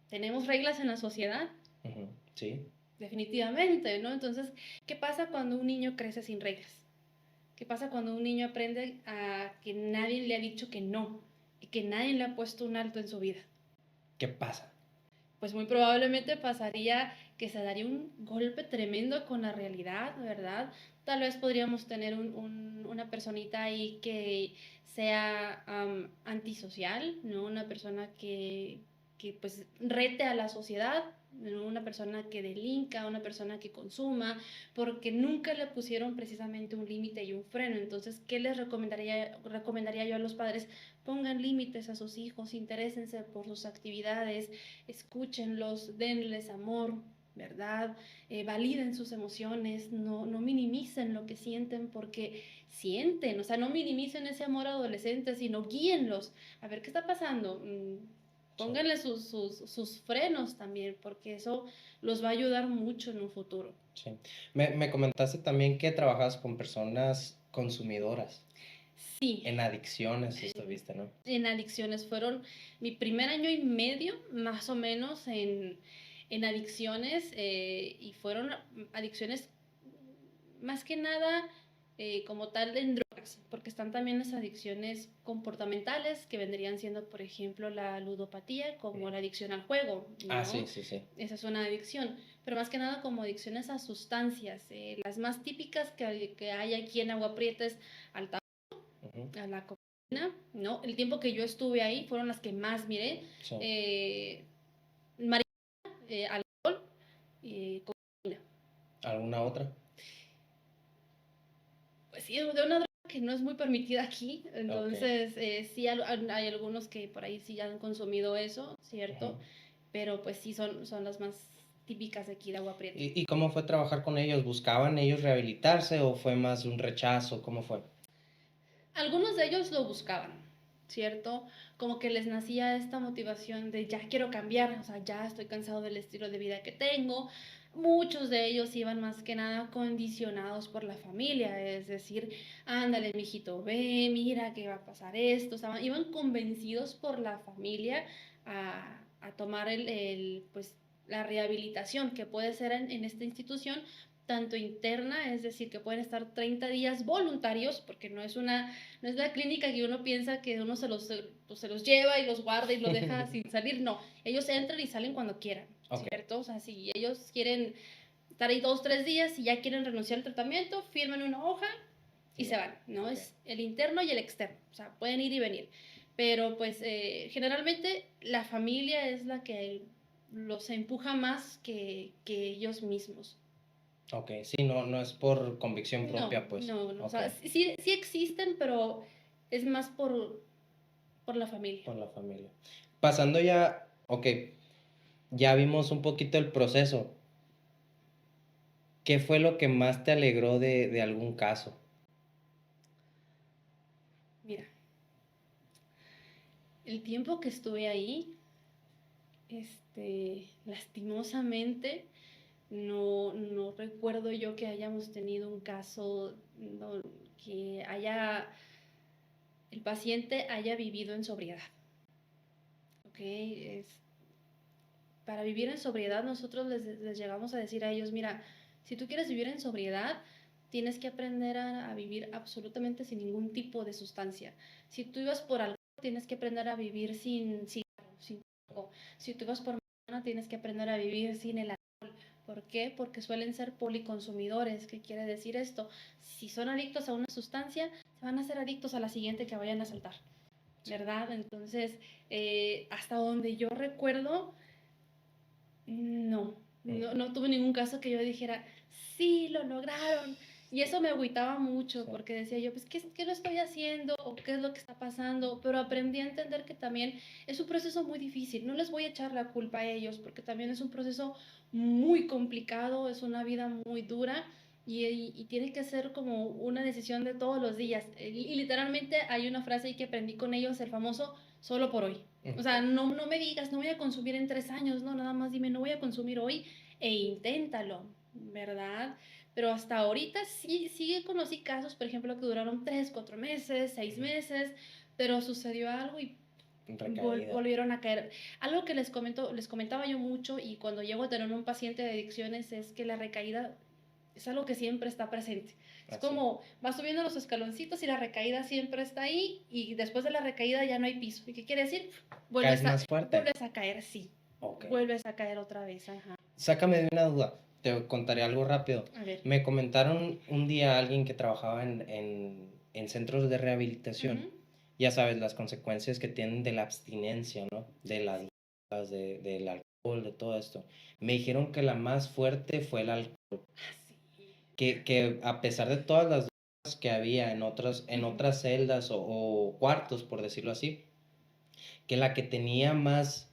¿tenemos reglas en la sociedad? Ujú. Sí. Definitivamente, ¿no? Entonces, ¿qué pasa cuando un niño crece sin reglas? ¿Qué pasa cuando un niño aprende a que nadie le ha dicho que no y que nadie le ha puesto un alto en su vida? ¿Qué pasa? Pues muy probablemente pasaría que se daría un golpe tremendo con la realidad, ¿verdad? Tal vez podríamos tener una personita ahí que sea antisocial, ¿no? Una persona que pues rete a la sociedad, ¿no? Una persona que delinca, una persona que consuma, porque nunca le pusieron precisamente un límite y un freno. Entonces, ¿qué les recomendaría yo a los padres? Pongan límites a sus hijos, interésense por sus actividades, escúchenlos, denles amor, ¿verdad? Validen sus emociones, no minimicen lo que sienten porque sienten, o sea, no minimicen ese amor adolescente, sino guíenlos. A ver, ¿qué está pasando? Sí. Pónganle sus frenos también, porque eso los va a ayudar mucho en un futuro. Sí. Me comentaste también que trabajas con personas consumidoras Sí, en adicciones, estuviste, ¿no? en adicciones. Fueron mi primer año y medio, más o menos, en adicciones, y fueron adicciones más que nada como tal en drogas, porque están también las adicciones comportamentales, que vendrían siendo, por ejemplo, la ludopatía, como la adicción al juego, Ah, sí, ¿no? sí, sí. Esa es una adicción, pero más que nada como adicciones a sustancias. Las más típicas que hay aquí en Agua Prieta es al Ujú. a la cocaína, ¿no? El tiempo que yo estuve ahí fueron las que más miré. Sí. Marihuana, alcohol, cocaína. ¿Alguna otra? Pues sí, de una droga que no es muy permitida aquí, Ok. entonces sí hay algunos que por ahí sí ya han consumido eso, ¿cierto? Ujú. Pero pues sí son las más típicas de aquí de Agua Prieta. ¿Y cómo fue trabajar con ellos? ¿Buscaban ellos rehabilitarse o fue más un rechazo? ¿Cómo fue? Algunos de ellos lo buscaban, ¿cierto? Como que les nacía esta motivación de ya quiero cambiar, o sea, ya estoy cansado del estilo de vida que tengo. Muchos de ellos iban más que nada condicionados por la familia, es decir, ándale, mijito, ve, mira que va a pasar esto. O sea, iban convencidos por la familia a tomar pues, la rehabilitación que puede ser en esta institución, tanto interna, es decir, que pueden estar 30 días voluntarios, porque no es la clínica que uno piensa que uno pues, se los lleva y los guarda y lo deja sin salir. No, ellos entran y salen cuando quieran, Ok. ¿cierto? O sea, si ellos quieren estar ahí 2, 3 días y ya quieren renunciar al tratamiento, firman una hoja y se van, ¿no? Ok. Es el interno y el externo, o sea, pueden ir y venir. Pero pues generalmente la familia es la que los empuja más que ellos mismos. Ok, sí, no es por convicción propia, pues. No, o Ok, sea, sí existen, pero es más por la familia. por la familia. Pasando ya, ok, ya vimos un poquito el proceso. ¿Qué fue lo que más te alegró de algún caso? Mira, el tiempo que estuve ahí, lastimosamente, no recuerdo yo que hayamos tenido un caso que el paciente haya vivido en sobriedad. ¿Ok? para vivir en sobriedad nosotros les llegamos a decir a ellos, mira, si tú quieres vivir en sobriedad, tienes que aprender a vivir absolutamente sin ningún tipo de sustancia. Si tú ibas por algo, tienes que aprender a vivir sin tabaco. Si tú ibas por marihuana, tienes que aprender a vivir sin el alcohol. ¿Por qué? Porque suelen ser policonsumidores. ¿Qué quiere decir esto? Si son adictos a una sustancia, se van a ser adictos a la siguiente que vayan a saltar, ¿verdad? Entonces, hasta donde yo recuerdo, no tuve ningún caso que yo dijera, sí, lo lograron. Y eso me agüitaba mucho Sí. porque decía yo, pues, ¿qué lo estoy haciendo? ¿O qué es lo que está pasando? Pero aprendí a entender que también es un proceso muy difícil. No les voy a echar la culpa a ellos porque también es un proceso muy complicado, es una vida muy dura y tiene que ser como una decisión de todos los días. Y literalmente hay una frase ahí que aprendí con ellos, el famoso solo por hoy. O sea, no me digas, no voy a consumir en 3 años, no, nada más dime, no voy a consumir hoy e inténtalo, ¿verdad? Pero hasta ahorita sí conocí casos, por ejemplo, que duraron 3, 4 meses, 6 meses, pero sucedió algo y Recaída. volvieron a caer. Algo que les comentaba yo mucho y cuando llego a tener un paciente de adicciones es que la recaída es algo que siempre está presente. Es Así. como va subiendo los escaloncitos y la recaída siempre está ahí y después de la recaída ya no hay piso. ¿Y qué quiere decir? ¿Caes más fuerte? Vuelves a caer, sí. Ok. Vuelves a caer otra vez, ajá. Sácame de una duda. Te contaré algo rápido. A ver. Me comentaron un día alguien que trabajaba en centros de rehabilitación. Ujú. Ya sabes, las consecuencias que tienen de la abstinencia, ¿no? De las drogas, del alcohol, de todo esto. Me dijeron que la más fuerte fue el alcohol. Sí. Que a pesar de todas las drogas que había en Ujú. otras celdas o cuartos, por decirlo así, que la que tenía más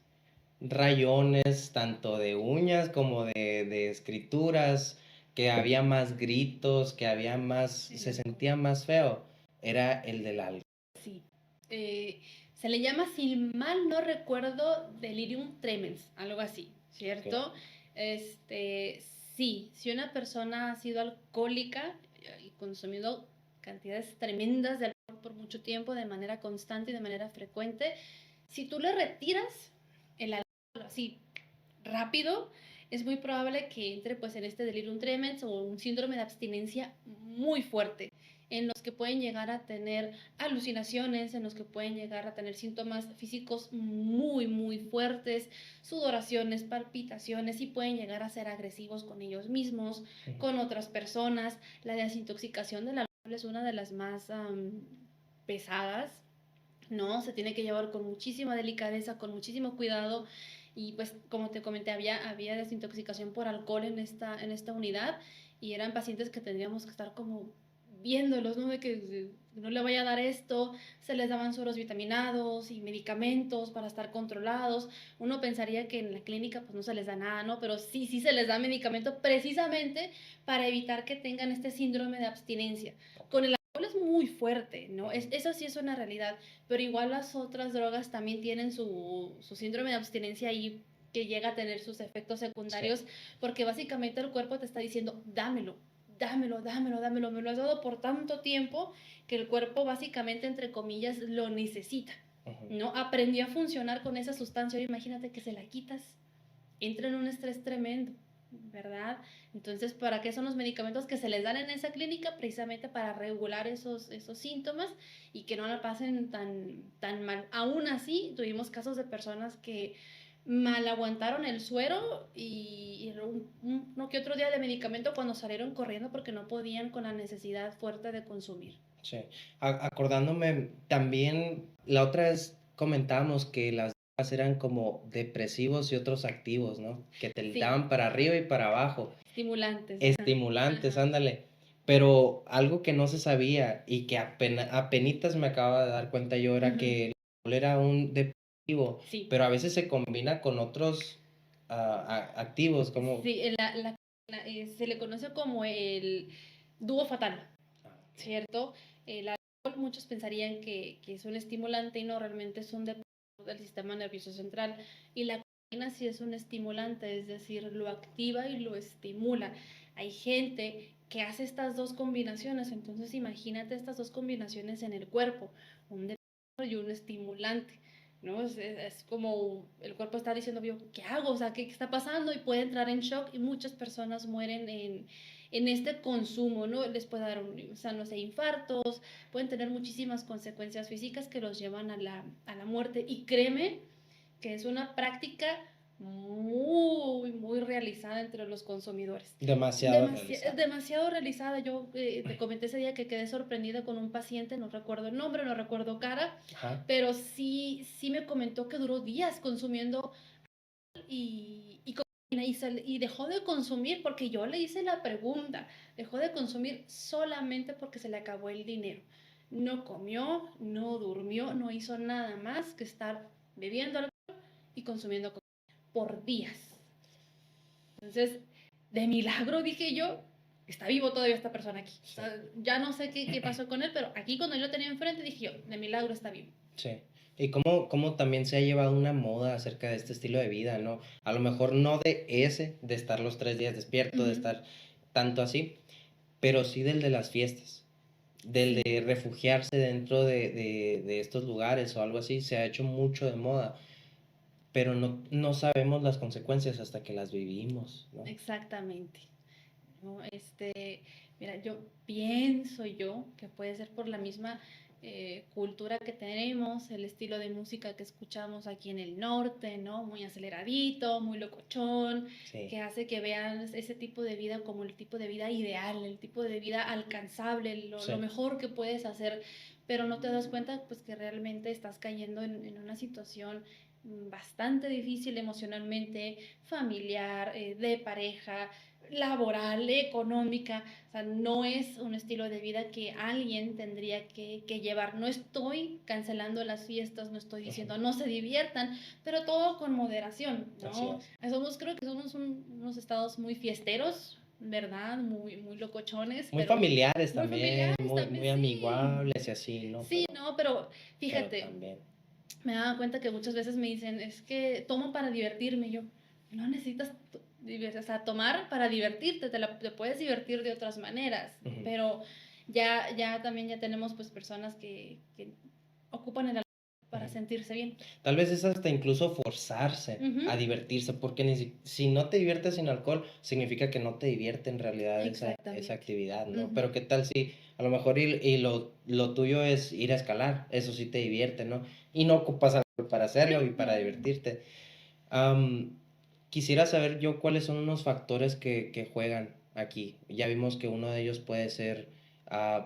rayones, tanto de uñas como de escrituras, que había más gritos, que había más, se sentía más feo, era el del alcohol. Sí. Se le llama, si mal no recuerdo, delirium tremens, algo así, ¿cierto? Este, sí, si una persona ha sido alcohólica y consumido cantidades tremendas de alcohol por mucho tiempo, de manera constante y de manera frecuente, si tú le retiras el alcohol así rápido, es muy probable que entre pues en este delirium tremens o un síndrome de abstinencia muy fuerte, en los que pueden llegar a tener alucinaciones, en los que pueden llegar a tener síntomas físicos muy fuertes, sudoraciones, palpitaciones y pueden llegar a ser agresivos con ellos mismos, con otras personas. La desintoxicación del alcohol es una de las más pesadas, ¿no? Se tiene que llevar con muchísima delicadeza, con muchísimo cuidado y pues como te comenté, había desintoxicación por alcohol en esta unidad y eran pacientes que tendríamos que estar como viéndolos, ¿no? De que no le vaya a dar esto, se les daban sueros vitaminados y medicamentos para estar controlados. Uno pensaría que en la clínica pues no se les da nada, ¿no? Pero sí se les da medicamento precisamente para evitar que tengan este síndrome de abstinencia. Con el alcohol es muy fuerte, ¿no? Eso sí es una realidad, pero igual las otras drogas también tienen su síndrome de abstinencia ahí que llega a tener sus efectos secundarios, porque básicamente el cuerpo te está diciendo, dámelo, me lo has dado por tanto tiempo que el cuerpo básicamente, entre comillas, lo necesita, ¿no? Aprendió a funcionar con esa sustancia, ahora imagínate que se la quitas, entra en un estrés tremendo, ¿verdad? Entonces, ¿para qué son los medicamentos que se les dan en esa clínica? Precisamente para regular esos síntomas y que no la pasen tan mal. Aún así, tuvimos casos de personas que mal aguantaron el suero y uno que otro día de medicamento cuando salieron corriendo porque no podían con la necesidad fuerte de consumir. Sí. Acordándome, también la otra vez comentábamos que las drogas eran como depresivos y otros activos, ¿no? Que te Sí. daban para arriba y para abajo. Estimulantes. Estimulantes, Ajá. ándale. Pero algo que no se sabía y que apenitas me acaba de dar cuenta yo era que el alcohol era un depresivo, Sí. pero a veces se combina con otros activos, como... Sí, se le conoce como el dúo fatal, ¿cierto? El alcohol, muchos pensarían que es un estimulante y no, realmente es un depredador del sistema nervioso central. Y la cafeína sí es un estimulante, es decir, lo activa y lo estimula. Hay gente que hace estas dos combinaciones, entonces imagínate estas dos combinaciones en el cuerpo, un depredador y un estimulante. ¿no? Es como el cuerpo está diciendo, yo, ¿qué hago? O sea, ¿qué está pasando? Y puede entrar en shock y muchas personas mueren en este consumo, ¿no? Les puede dar, o sea, no sé, infartos, pueden tener muchísimas consecuencias físicas que los llevan a la muerte. Y créeme que es una práctica muy, muy realizada entre los consumidores. Demasiado realizado. Demasiado realizada. Yo te comenté ese día que quedé sorprendida con un paciente, no recuerdo el nombre, no recuerdo cara, Ajá. pero sí, sí me comentó que duró días consumiendo y dejó de consumir porque yo le hice la pregunta, dejó de consumir solamente porque se le acabó el dinero. No comió, no durmió, no hizo nada más que estar bebiendo alcohol y consumiendo por días. Entonces, de milagro dije yo, está vivo todavía esta persona aquí. Sí. O sea, ya no sé qué pasó con él, pero aquí cuando yo lo tenía enfrente dije yo, de milagro está vivo. Sí. Y cómo también se ha llevado una moda acerca de este estilo de vida, ¿no? A lo mejor no de estar los 3 días despierto, de estar tanto así, pero sí del de las fiestas, del Sí. de refugiarse dentro de estos lugares o algo así, se ha hecho mucho de moda, pero no sabemos las consecuencias hasta que las vivimos, ¿no? Exactamente. ¿No? Mira, yo pienso yo que puede ser por la misma cultura que tenemos, el estilo de música que escuchamos aquí en el norte, ¿no? Muy aceleradito, muy locochón, Sí. que hace que vean ese tipo de vida como el tipo de vida ideal, el tipo de vida alcanzable, Sí. lo mejor que puedes hacer, pero no te das cuenta pues que realmente estás cayendo en una situación bastante difícil emocionalmente, familiar, de pareja, laboral, económica. O sea, no es un estilo de vida que alguien tendría que llevar. No estoy cancelando las fiestas, no estoy diciendo no se diviertan, pero todo con moderación, Así ¿no? es. Creo que somos unos estados muy fiesteros, ¿verdad? Muy, muy locochones, Muy pero familiares muy también, familiares también, muy sí. amigables y así, ¿no? Sí, no, pero Pero fíjate, también. me daba cuenta que muchas veces me dicen, es que tomo para divertirme. Yo, no necesitas, o sea, tomar para divertirte, te puedes divertir de otras maneras, Ujú. pero ya también ya tenemos pues personas que ocupan el alcohol para Ujú. sentirse bien. Tal vez es hasta incluso forzarse a divertirse, porque si no te diviertes sin alcohol, significa que no te divierte en realidad esa Exactamente. actividad, ¿no? Ujú. Pero qué tal si a lo mejor y lo tuyo es ir a escalar, eso sí te divierte, ¿no? Y no ocupas alcohol para hacerlo y No, para no, no, no. divertirte. Am, Quisiera saber yo cuáles son unos factores que juegan aquí. Ya vimos que uno de ellos puede ser,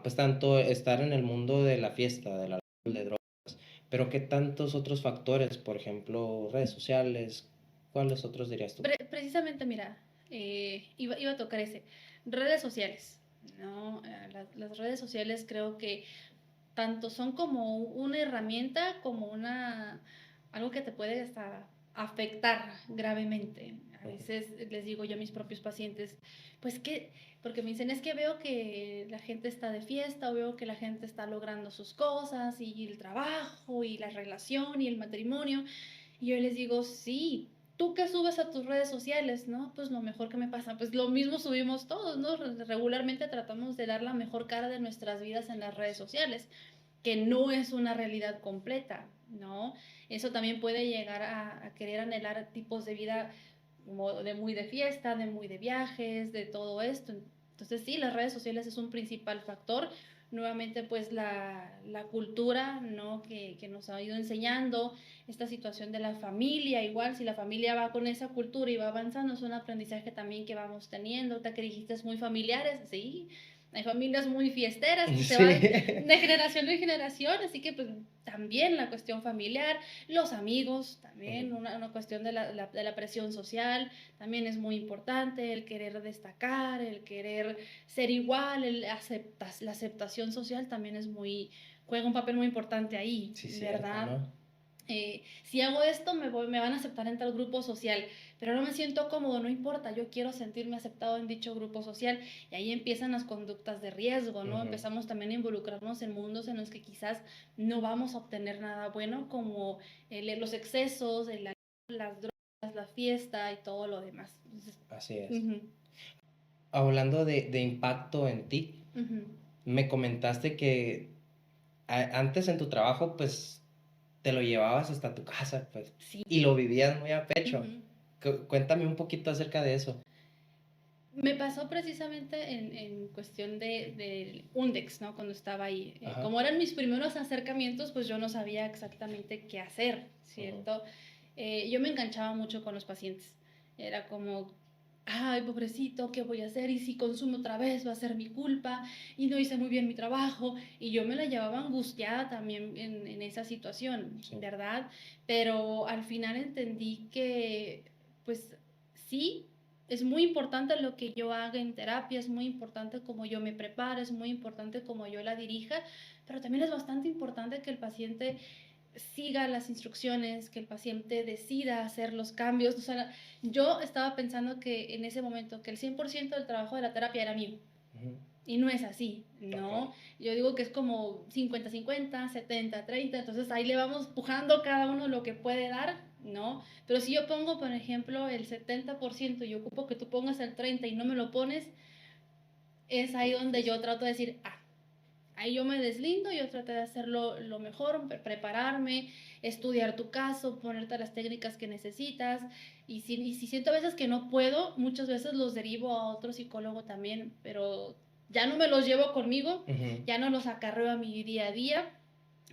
pues tanto estar en el mundo de la fiesta, del alcohol, de drogas, pero ¿qué tantos otros factores? Por ejemplo, redes sociales, ¿cuáles otros dirías tú? Precisamente, mira, iba a tocar ese. Redes sociales, ¿no? Las redes sociales creo que tanto son como una herramienta, como algo que te puede hasta afectar gravemente. A Ujú. veces les digo yo a mis propios pacientes, pues que, porque me dicen, es que veo que la gente está de fiesta, o veo que la gente está logrando sus cosas, y el trabajo, y la relación, y el matrimonio. Y yo les digo, sí. ¿Tú qué subes a tus redes sociales? No, pues lo mejor que me pasa, pues lo mismo subimos todos, ¿no? Regularmente tratamos de dar la mejor cara de nuestras vidas en las redes sociales, que no es una realidad completa, ¿no? Eso también puede llegar a querer anhelar tipos de vida como de muy de fiesta, de muy de viajes, de todo esto. Entonces sí, las redes sociales es un principal factor. Nuevamente, pues la cultura, ¿no? Que nos ha ido enseñando esta situación de la familia, igual si la familia va con esa cultura y va avanzando, es un aprendizaje también que vamos teniendo. Ahorita que dijiste es muy familiares, sí, hay familias muy fiesteras y se Sí. van de generación en generación, así que pues también la cuestión familiar, los amigos, también Ujú. una cuestión de la presión social, también es muy importante, el querer destacar, el querer ser igual, la aceptación social también juega un papel muy importante ahí, Sí, cierto, ¿verdad? ¿no? Si hago esto me van a aceptar en tal grupo social, pero no me siento cómodo, no importa, yo quiero sentirme aceptado en dicho grupo social y ahí empiezan las conductas de riesgo, ¿no? Ujú. Empezamos también a involucrarnos en mundos en los que quizás no vamos a obtener nada bueno, como los excesos, las drogas, la fiesta y todo lo demás. Entonces, Así es. ujú, Hablando de impacto en ti, ujú, me comentaste que antes en tu trabajo, pues te lo llevabas hasta tu casa, pues, Sí. y lo vivías muy a pecho. Ujú. Cuéntame un poquito acerca de eso. Me pasó precisamente en cuestión de Undex, ¿no? Cuando estaba ahí. Ajá. Como eran mis primeros acercamientos, pues yo no sabía exactamente qué hacer, Ujú. ¿cierto? Yo me enganchaba mucho con los pacientes. Era como, ay, pobrecito, ¿qué voy a hacer? Y si consumo otra vez va a ser mi culpa y no hice muy bien mi trabajo. Y yo me la llevaba angustiada también en esa situación, Sí. ¿verdad? Pero al final entendí que, pues sí, es muy importante lo que yo haga en terapia, es muy importante cómo yo me prepare, es muy importante cómo yo la dirija, pero también es bastante importante que el paciente siga las instrucciones, que el paciente decida hacer los cambios. O sea, yo estaba pensando que en ese momento que el 100% del trabajo de la terapia era mío. Ujú. Y no es así, ¿no? Ok. Yo digo que es como 50-50, 70-30, entonces ahí le vamos pujando cada uno lo que puede dar, ¿no? Pero si yo pongo, por ejemplo, el 70% y ocupo que tú pongas el 30% y no me lo pones, es ahí donde yo trato de decir, ahí yo me deslindo, yo traté de hacerlo lo mejor, prepararme, estudiar tu caso, ponerte las técnicas que necesitas. Y si siento a veces que no puedo, muchas veces los derivo a otro psicólogo también, pero ya no me los llevo conmigo, Ujú. ya no los acarreo a mi día a día.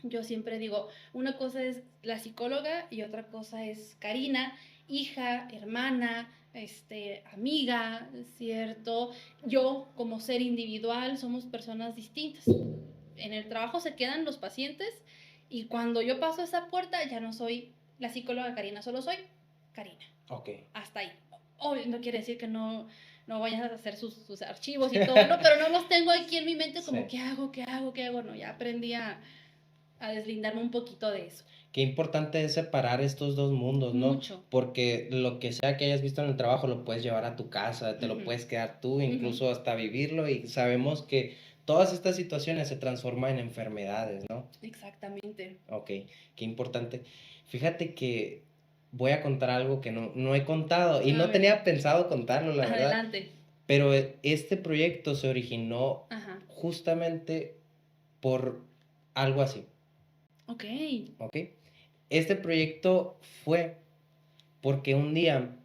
Yo siempre digo, una cosa es la psicóloga y otra cosa es Karina, hija, hermana, amiga, ¿cierto? Yo como ser individual somos personas distintas. En el trabajo se quedan los pacientes y cuando yo paso esa puerta ya no soy la psicóloga Karina, solo soy Karina. Ok. Hasta ahí. Obvio, no quiere decir que no vayas a hacer sus archivos y todo, ¿no? Pero no los tengo aquí en mi mente como, Sí. ¿qué hago? ¿Qué hago? ¿Qué hago? No, ya aprendí a deslindarme un poquito de eso. Qué importante es separar estos dos mundos, ¿no? Mucho. Porque lo que sea que hayas visto en el trabajo lo puedes llevar a tu casa, te lo Ujú, puedes quedar tú, ujú. incluso hasta vivirlo, y sabemos que todas estas situaciones se transforman en enfermedades, ¿no? Exactamente. Ok, qué importante. Fíjate que voy a contar algo que no he contado y A no ver, tenía pensado contarlo, la verdad, adelante. pero este proyecto se originó Ajá. justamente por algo así, Ok. ¿ok? Este proyecto fue porque un día,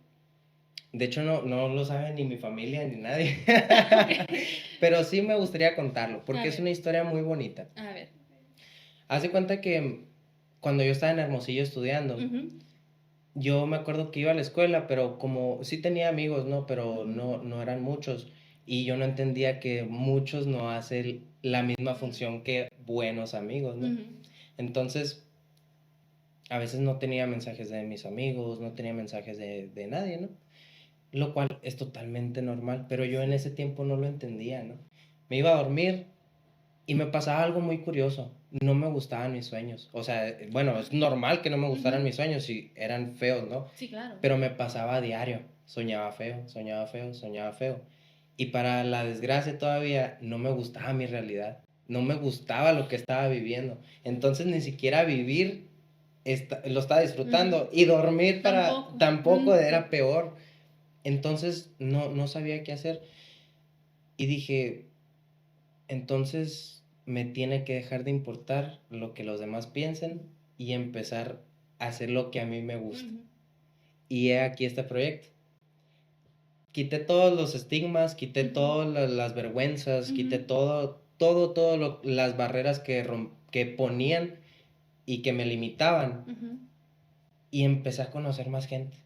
de hecho no lo sabe ni mi familia ni nadie, Ok. pero sí me gustaría contarlo, A porque es ver, una historia muy bonita. a ver. Haz de cuenta que cuando yo estaba en Hermosillo estudiando, Ujú, yo me acuerdo que iba a la escuela, pero como sí tenía amigos, ¿no? Pero ujú, no eran muchos. Y yo no entendía que muchos no hacen la misma mm, función que buenos amigos, ¿no? ujú, Entonces, a veces no tenía mensajes de mis amigos, no tenía mensajes de nadie, ¿no? Lo cual es totalmente normal, pero yo en sí. ese tiempo no lo entendía, ¿no? Me iba a dormir y me pasaba algo muy curioso. No me gustaban mis sueños. O sea, bueno, es normal que no me gustaran Ujú, mis sueños si eran feos, ¿no? sí, claro. Pero me pasaba a diario. Soñaba feo, soñaba feo, soñaba feo. Y para la desgracia todavía no me gustaba mi realidad. No me gustaba lo que estaba viviendo. Entonces ni siquiera vivir lo estaba Ujú, disfrutando. Y dormir para tampoco. tampoco Ujú, era peor. Entonces no sabía qué hacer. Y dije, entonces me tiene que dejar de importar lo que los demás piensen y empezar a hacer lo que a mí me gusta. ujú, Y he aquí este proyecto. Quité todos los estigmas, quité ujú, todas las vergüenzas, quité ujú, todo las barreras que ponían y que me limitaban. ujú. Y empecé a conocer más gente.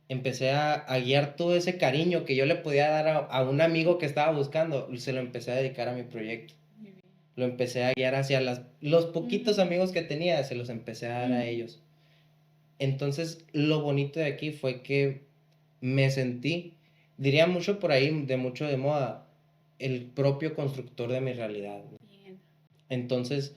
Empecé a guiar todo ese cariño que yo le podía dar a un amigo que estaba buscando, se lo empecé a dedicar a mi proyecto. Muy bien. Lo empecé a guiar hacia los Ujú, poquitos amigos que tenía, se los empecé a dar a ujú. ellos. Entonces, lo bonito de aquí fue que me sentí, diría mucho por ahí, de mucho de moda, el propio constructor de mi realidad, ¿no? Bien, Entonces,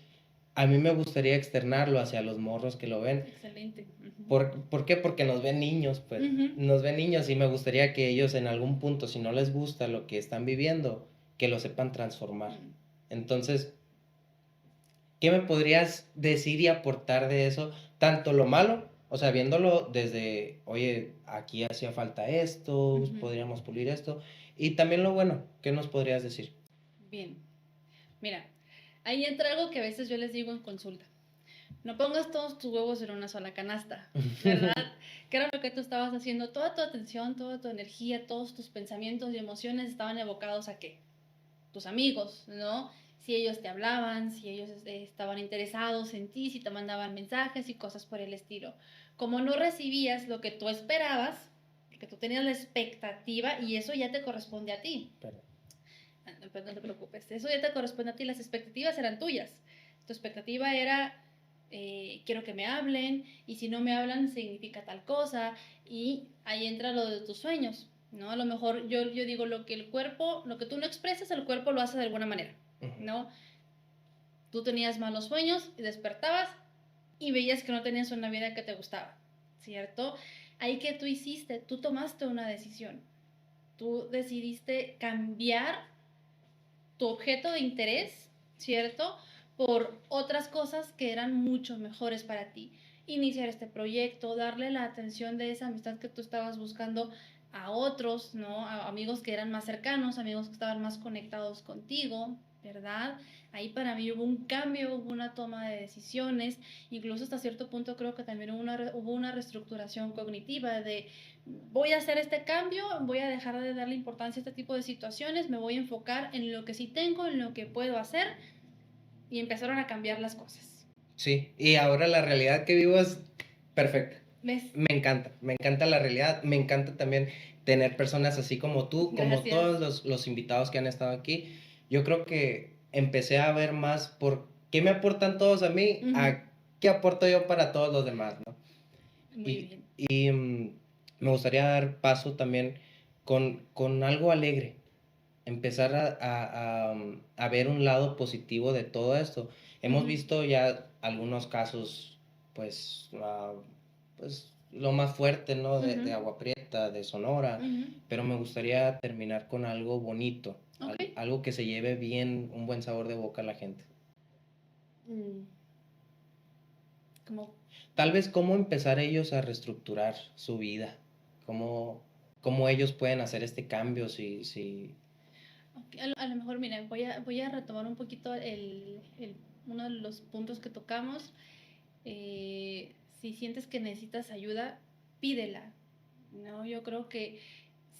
a mí me gustaría externarlo hacia los morros que lo ven. excelente. Ujú, ¿Por qué? Porque nos ven niños, pues. ujú, Nos ven niños y me gustaría que ellos en algún punto, si no les gusta lo que están viviendo, que lo sepan transformar. mm. Entonces, ¿qué me podrías decir y aportar de eso? Tanto lo malo, o sea, viéndolo desde, oye, aquí hacía falta esto, Ujú. podríamos pulir esto, y también lo bueno, ¿qué nos podrías decir? Bien. Mira, ahí entra algo que a veces yo les digo en consulta. No pongas todos tus huevos en una sola canasta, ¿verdad? ¿Qué era lo que tú estabas haciendo? Toda tu atención, toda tu energía, todos tus pensamientos y emociones estaban evocados a qué? Tus amigos, ¿no? Si ellos te hablaban, si ellos estaban interesados en ti, si te mandaban mensajes y cosas por el estilo. Como no recibías lo que tú esperabas, porque tú tenías la expectativa y eso ya te corresponde a ti. Perdón. No te preocupes, eso ya te corresponde a ti, las expectativas eran tuyas. Tu expectativa era, quiero que me hablen, y si no me hablan significa tal cosa, y ahí entra lo de tus sueños, ¿no? A lo mejor yo digo lo que el cuerpo, lo que tú no expresas, el cuerpo lo hace de alguna manera, ¿no? Tú tenías malos sueños y despertabas y veías que no tenías una vida que te gustaba, ¿cierto? Ahí que tú hiciste, tú tomaste una decisión, tú decidiste cambiar tu objeto de interés, ¿cierto? Por otras cosas que eran mucho mejores para ti. Iniciar este proyecto, darle la atención de esa amistad que tú estabas buscando a otros, ¿no? A amigos que eran más cercanos, amigos que estaban más conectados contigo, ¿verdad? Ahí para mí hubo un cambio, hubo una toma de decisiones, incluso hasta cierto punto creo que también hubo una reestructuración cognitiva de voy a hacer este cambio, voy a dejar de darle importancia a este tipo de situaciones, me voy a enfocar en lo que sí tengo, en lo que puedo hacer, y empezaron a cambiar las cosas. Sí, y ahora la realidad que vivo es perfecta. ¿Ves? Me encanta la realidad, me encanta también tener personas así como tú, como Gracias. todos los invitados que han estado aquí. Yo creo que empecé a ver más por qué me aportan todos a mí, a qué aporto yo para todos los demás, ¿no? Muy bien. Y me gustaría dar paso también con algo alegre, empezar a ver un lado positivo de todo esto. Hemos visto ya algunos casos, pues, pues lo más fuerte, ¿no? De Agua Prieta, de Sonora, pero me gustaría terminar con algo bonito, Okay. algo que se lleve bien, un buen sabor de boca a la gente. Como Tal vez cómo empezar ellos a reestructurar su vida, cómo ellos pueden hacer este cambio si... okay. A lo mejor, mira, voy a retomar un poquito uno de los puntos que tocamos. Si sientes que necesitas ayuda, pídela, ¿no? Yo creo que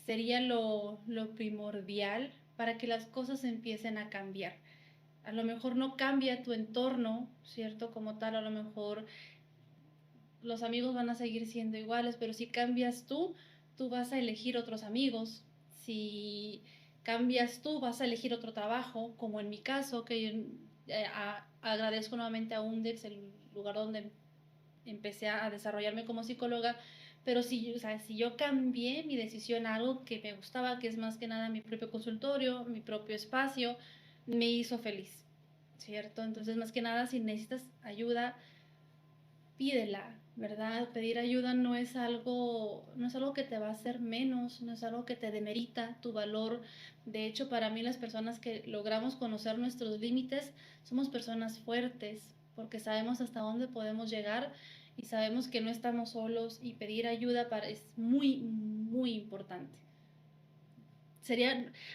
sería lo primordial para que las cosas empiecen a cambiar. A lo mejor no cambia tu entorno, ¿cierto? Como tal, a lo mejor los amigos van a seguir siendo iguales, pero si cambias tú vas a elegir otros amigos. Si cambias tú, vas a elegir otro trabajo, como en mi caso, que agradezco nuevamente a UNDEX, el lugar donde empecé a desarrollarme como psicóloga, pero si, o sea, si yo cambié mi decisión a algo que me gustaba, que es más que nada mi propio consultorio, mi propio espacio, me hizo feliz, ¿cierto? Entonces, más que nada, si necesitas ayuda, pídela, ¿verdad? Pedir ayuda no es algo que te va a hacer menos, no es algo que te demerita tu valor. De hecho, para mí las personas que logramos conocer nuestros límites somos personas fuertes, porque sabemos hasta dónde podemos llegar y sabemos que no estamos solos, y pedir ayuda es muy, muy importante.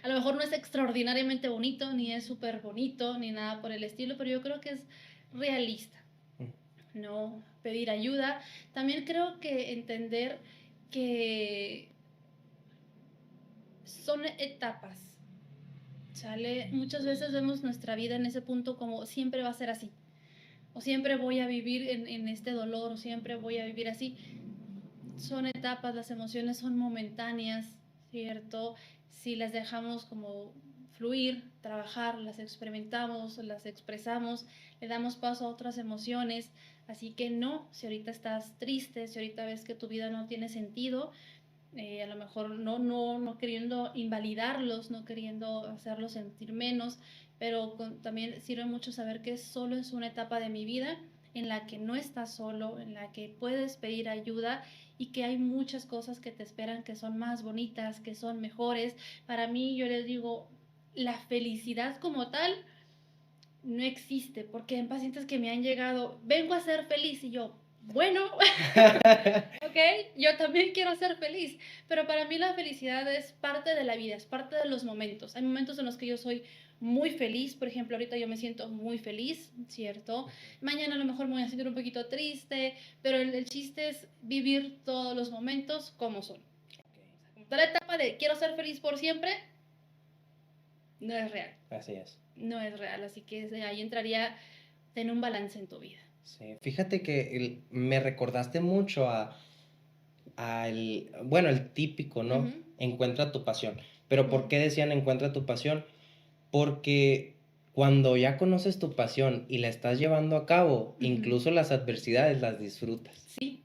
A lo mejor no es extraordinariamente bonito, ni es súper bonito, ni nada por el estilo, pero yo creo que es realista, ¿no? Pedir ayuda. También creo que entender que son etapas, ¿sale? Muchas veces vemos nuestra vida en ese punto como siempre va a ser así, o siempre voy a vivir en este dolor, o siempre voy a vivir así. Son etapas, las emociones son momentáneas, ¿cierto? Si las dejamos como fluir, trabajar, las experimentamos, las expresamos, le damos paso a otras emociones. Así que no, si ahorita estás triste, si ahorita ves que tu vida no tiene sentido, a lo mejor no queriendo invalidarlos, no queriendo hacerlos sentir menos, pero también sirve mucho saber que solo es una etapa de mi vida en la que no estás solo, en la que puedes pedir ayuda y que hay muchas cosas que te esperan que son más bonitas, que son mejores. Para mí, yo les digo, la felicidad como tal no existe, porque en pacientes que me han llegado, vengo a ser feliz, y yo, bueno, ok, yo también quiero ser feliz, pero para mí la felicidad es parte de la vida, es parte de los momentos. Hay momentos en los que yo soy muy feliz. Por ejemplo, ahorita yo me siento muy feliz, ¿cierto? Mañana a lo mejor me voy a sentir un poquito triste, pero el chiste es vivir todos los momentos como son. Toda la etapa de quiero ser feliz por siempre, no es real. Así es. No es real, así que ahí entraría tener un balance en tu vida. Sí, fíjate que me recordaste mucho bueno, el típico, ¿no? Ujú, Encuentra tu pasión. Pero ¿por ujú, qué decían encuentra tu pasión? Porque cuando ya conoces tu pasión y la estás llevando a cabo, ujú. incluso las adversidades las disfrutas. Sí,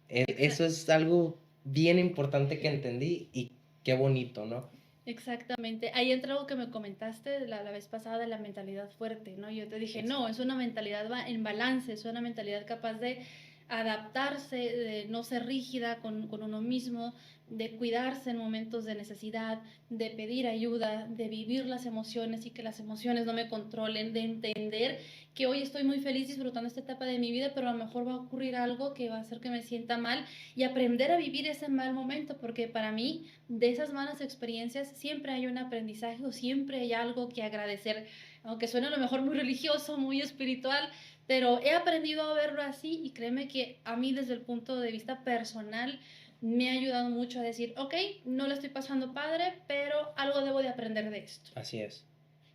Eso es algo bien importante que entendí y qué bonito, ¿no? exactamente. Ahí entra algo que me comentaste la vez pasada de la mentalidad fuerte, ¿no? Yo te dije, no, es una mentalidad en balance, es una mentalidad capaz de adaptarse, de no ser rígida con uno mismo, de cuidarse en momentos de necesidad, de pedir ayuda, de vivir las emociones y que las emociones no me controlen, de entender que hoy estoy muy feliz disfrutando esta etapa de mi vida, pero a lo mejor va a ocurrir algo que va a hacer que me sienta mal y aprender a vivir ese mal momento, porque para mí de esas malas experiencias siempre hay un aprendizaje o siempre hay algo que agradecer, aunque suene a lo mejor muy religioso, muy espiritual, pero he aprendido a verlo así y créeme que a mí desde el punto de vista personal me ha ayudado mucho a decir, ok, no la estoy pasando padre, pero algo debo de aprender de esto. Así es.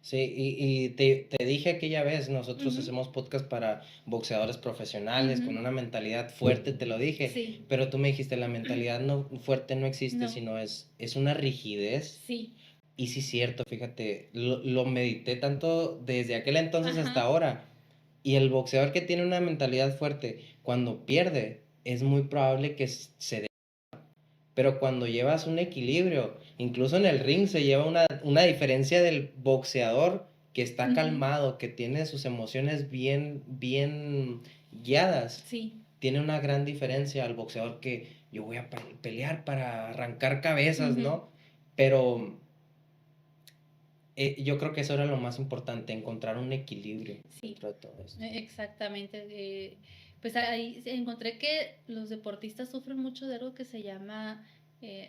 Sí, y te dije aquella vez, nosotros Ujú, hacemos podcast para boxeadores profesionales con ujú, una mentalidad fuerte, te lo dije, sí, pero tú me dijiste, la mentalidad no, fuerte no existe, no, sino es una rigidez. sí, Y sí, cierto, fíjate, lo medité tanto desde aquel entonces hasta ajá, ahora. Y el boxeador que tiene una mentalidad fuerte, cuando pierde, es muy probable que se dé. Pero cuando llevas un equilibrio, incluso en el ring se lleva una diferencia del boxeador que está ujú, calmado, que tiene sus emociones bien, bien guiadas. sí, Tiene una gran diferencia al boxeador que yo voy a pelear para arrancar cabezas, ujú, ¿no? Pero yo creo que eso era lo más importante, encontrar un equilibrio sí. dentro de todo esto. Exactamente. Pues ahí encontré que los deportistas sufren mucho de algo que se llama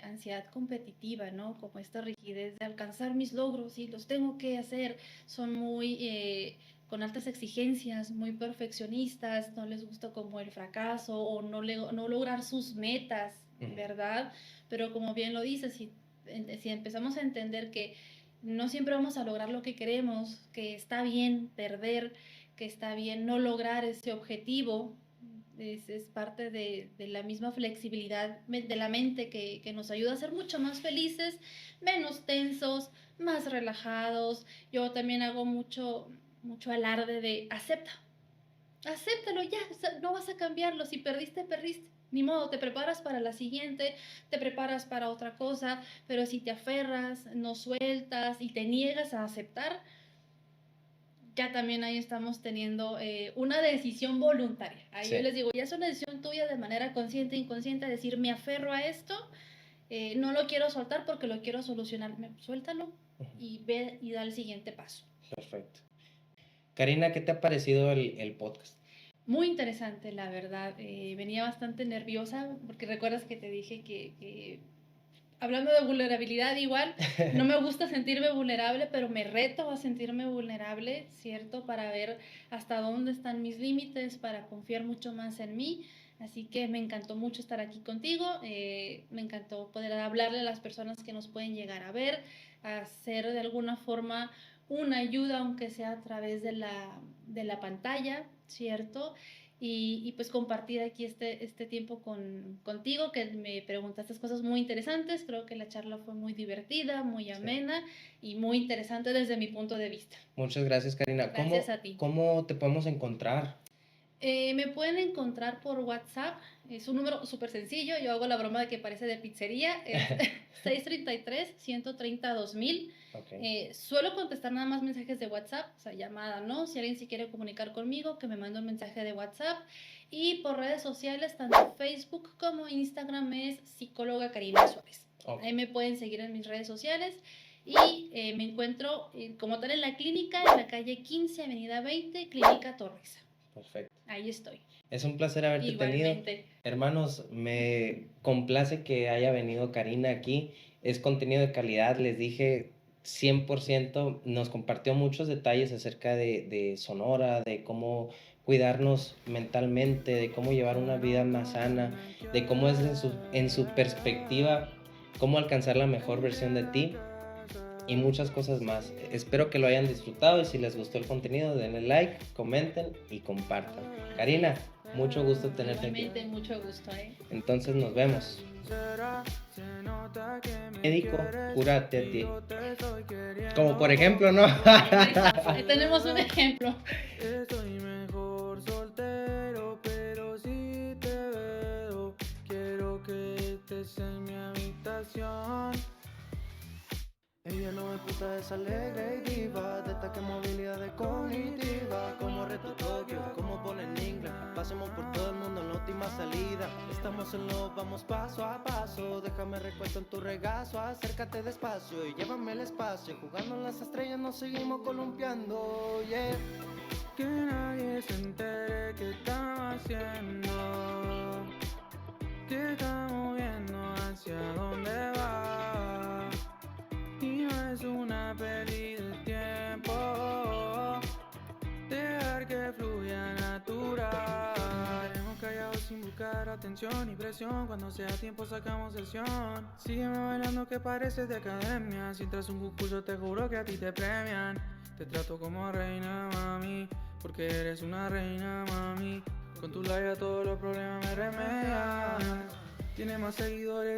ansiedad competitiva, ¿no? Como esta rigidez de alcanzar mis logros y los tengo que hacer. Son muy con altas exigencias, muy perfeccionistas, no les gusta como el fracaso o no lograr sus metas, Ujú. ¿verdad? Pero como bien lo dices, si empezamos a entender que no siempre vamos a lograr lo que queremos, que está bien perder, que está bien no lograr ese objetivo, es parte de la misma flexibilidad de la mente que nos ayuda a ser mucho más felices, menos tensos, más relajados. Yo también hago mucho alarde de acepta, acéptalo ya, no vas a cambiarlo, si perdiste, perdiste. Ni modo, te preparas para la siguiente, te preparas para otra cosa, pero si te aferras, no sueltas y te niegas a aceptar, ya también ahí estamos teniendo una decisión voluntaria. Ahí Sí. yo les digo, ya es una decisión tuya de manera consciente e inconsciente, decir, me aferro a esto, no lo quiero soltar porque lo quiero solucionar. Suéltalo Ujú. y ve y da el siguiente paso. Perfecto. Karina, ¿qué te ha parecido el podcast? Muy interesante, la verdad. Venía bastante nerviosa porque recuerdas que te dije que hablando de vulnerabilidad igual, no me gusta sentirme vulnerable, pero me reto a sentirme vulnerable, ¿cierto? Para ver hasta dónde están mis límites, para confiar mucho más en mí. Así que me encantó mucho estar aquí contigo, me encantó poder hablarle a las personas que nos pueden llegar a ver, a hacer de alguna forma una ayuda, aunque sea a través de la pantalla, ¿cierto? Y pues compartir aquí este tiempo contigo, que me preguntaste cosas muy interesantes. Creo que la charla fue muy divertida, muy Sí. amena y muy interesante desde mi punto de vista. Muchas gracias, Karina. Gracias ¿Cómo, a ti. cómo te podemos encontrar? Me pueden encontrar por WhatsApp. Es un número súper sencillo. Yo hago la broma de que parece de pizzería. Es 633-130-2000. Ok, Suelo contestar nada más mensajes de WhatsApp, o sea, llamada, ¿no? Si alguien se quiere comunicar conmigo, que me mande un mensaje de WhatsApp. Y por redes sociales, tanto Facebook como Instagram, es psicóloga Karina Suárez. ok, Ahí me pueden seguir en mis redes sociales. Y me encuentro como tal en la clínica, en la calle 15, Avenida 20, Clínica Torres. perfecto. Ahí estoy. Es un placer haberte tenido. Igualmente. Hermanos, me complace que haya venido Karina aquí. Es contenido de calidad, les dije, 100% nos compartió muchos detalles acerca de Sonora, de cómo cuidarnos mentalmente, de cómo llevar una vida más sana, de cómo es en su perspectiva, cómo alcanzar la mejor versión de ti y muchas cosas más. Espero que lo hayan disfrutado y si les gustó el contenido, denle like, comenten y compartan. Karina, mucho gusto tenerte aquí. Igualmente, mucho gusto, ¿eh? Entonces nos vemos. Médico, cúrate a ti. Como por ejemplo, ¿no? Ahí tenemos un ejemplo. Estoy mejor soltero, pero si te veo, quiero que estés en mi habitación. Ella no es puta, es alegre y diva, destaca movilidad de cognitiva, como reto Tokio, como pone en inglés, pasemos por todo el mundo en la última salida, estamos en lo, vamos paso a paso, déjame recuesto en tu regazo, acércate despacio y llévame al espacio, jugando en las estrellas nos seguimos columpiando, yeah. Que nadie se entere que estamos haciendo, que estamos viendo hacia dónde va. Y no es una pérdida de tiempo, dejar que fluya natural. Estaremos callados sin buscar atención y presión, cuando sea tiempo sacamos sesión. Sígueme bailando que pareces de academia, si entras un concurso te juro que a ti te premian. Te trato como reina, mami, porque eres una reina, mami. Con tu labia todos los problemas me remedian. Tienes más seguidores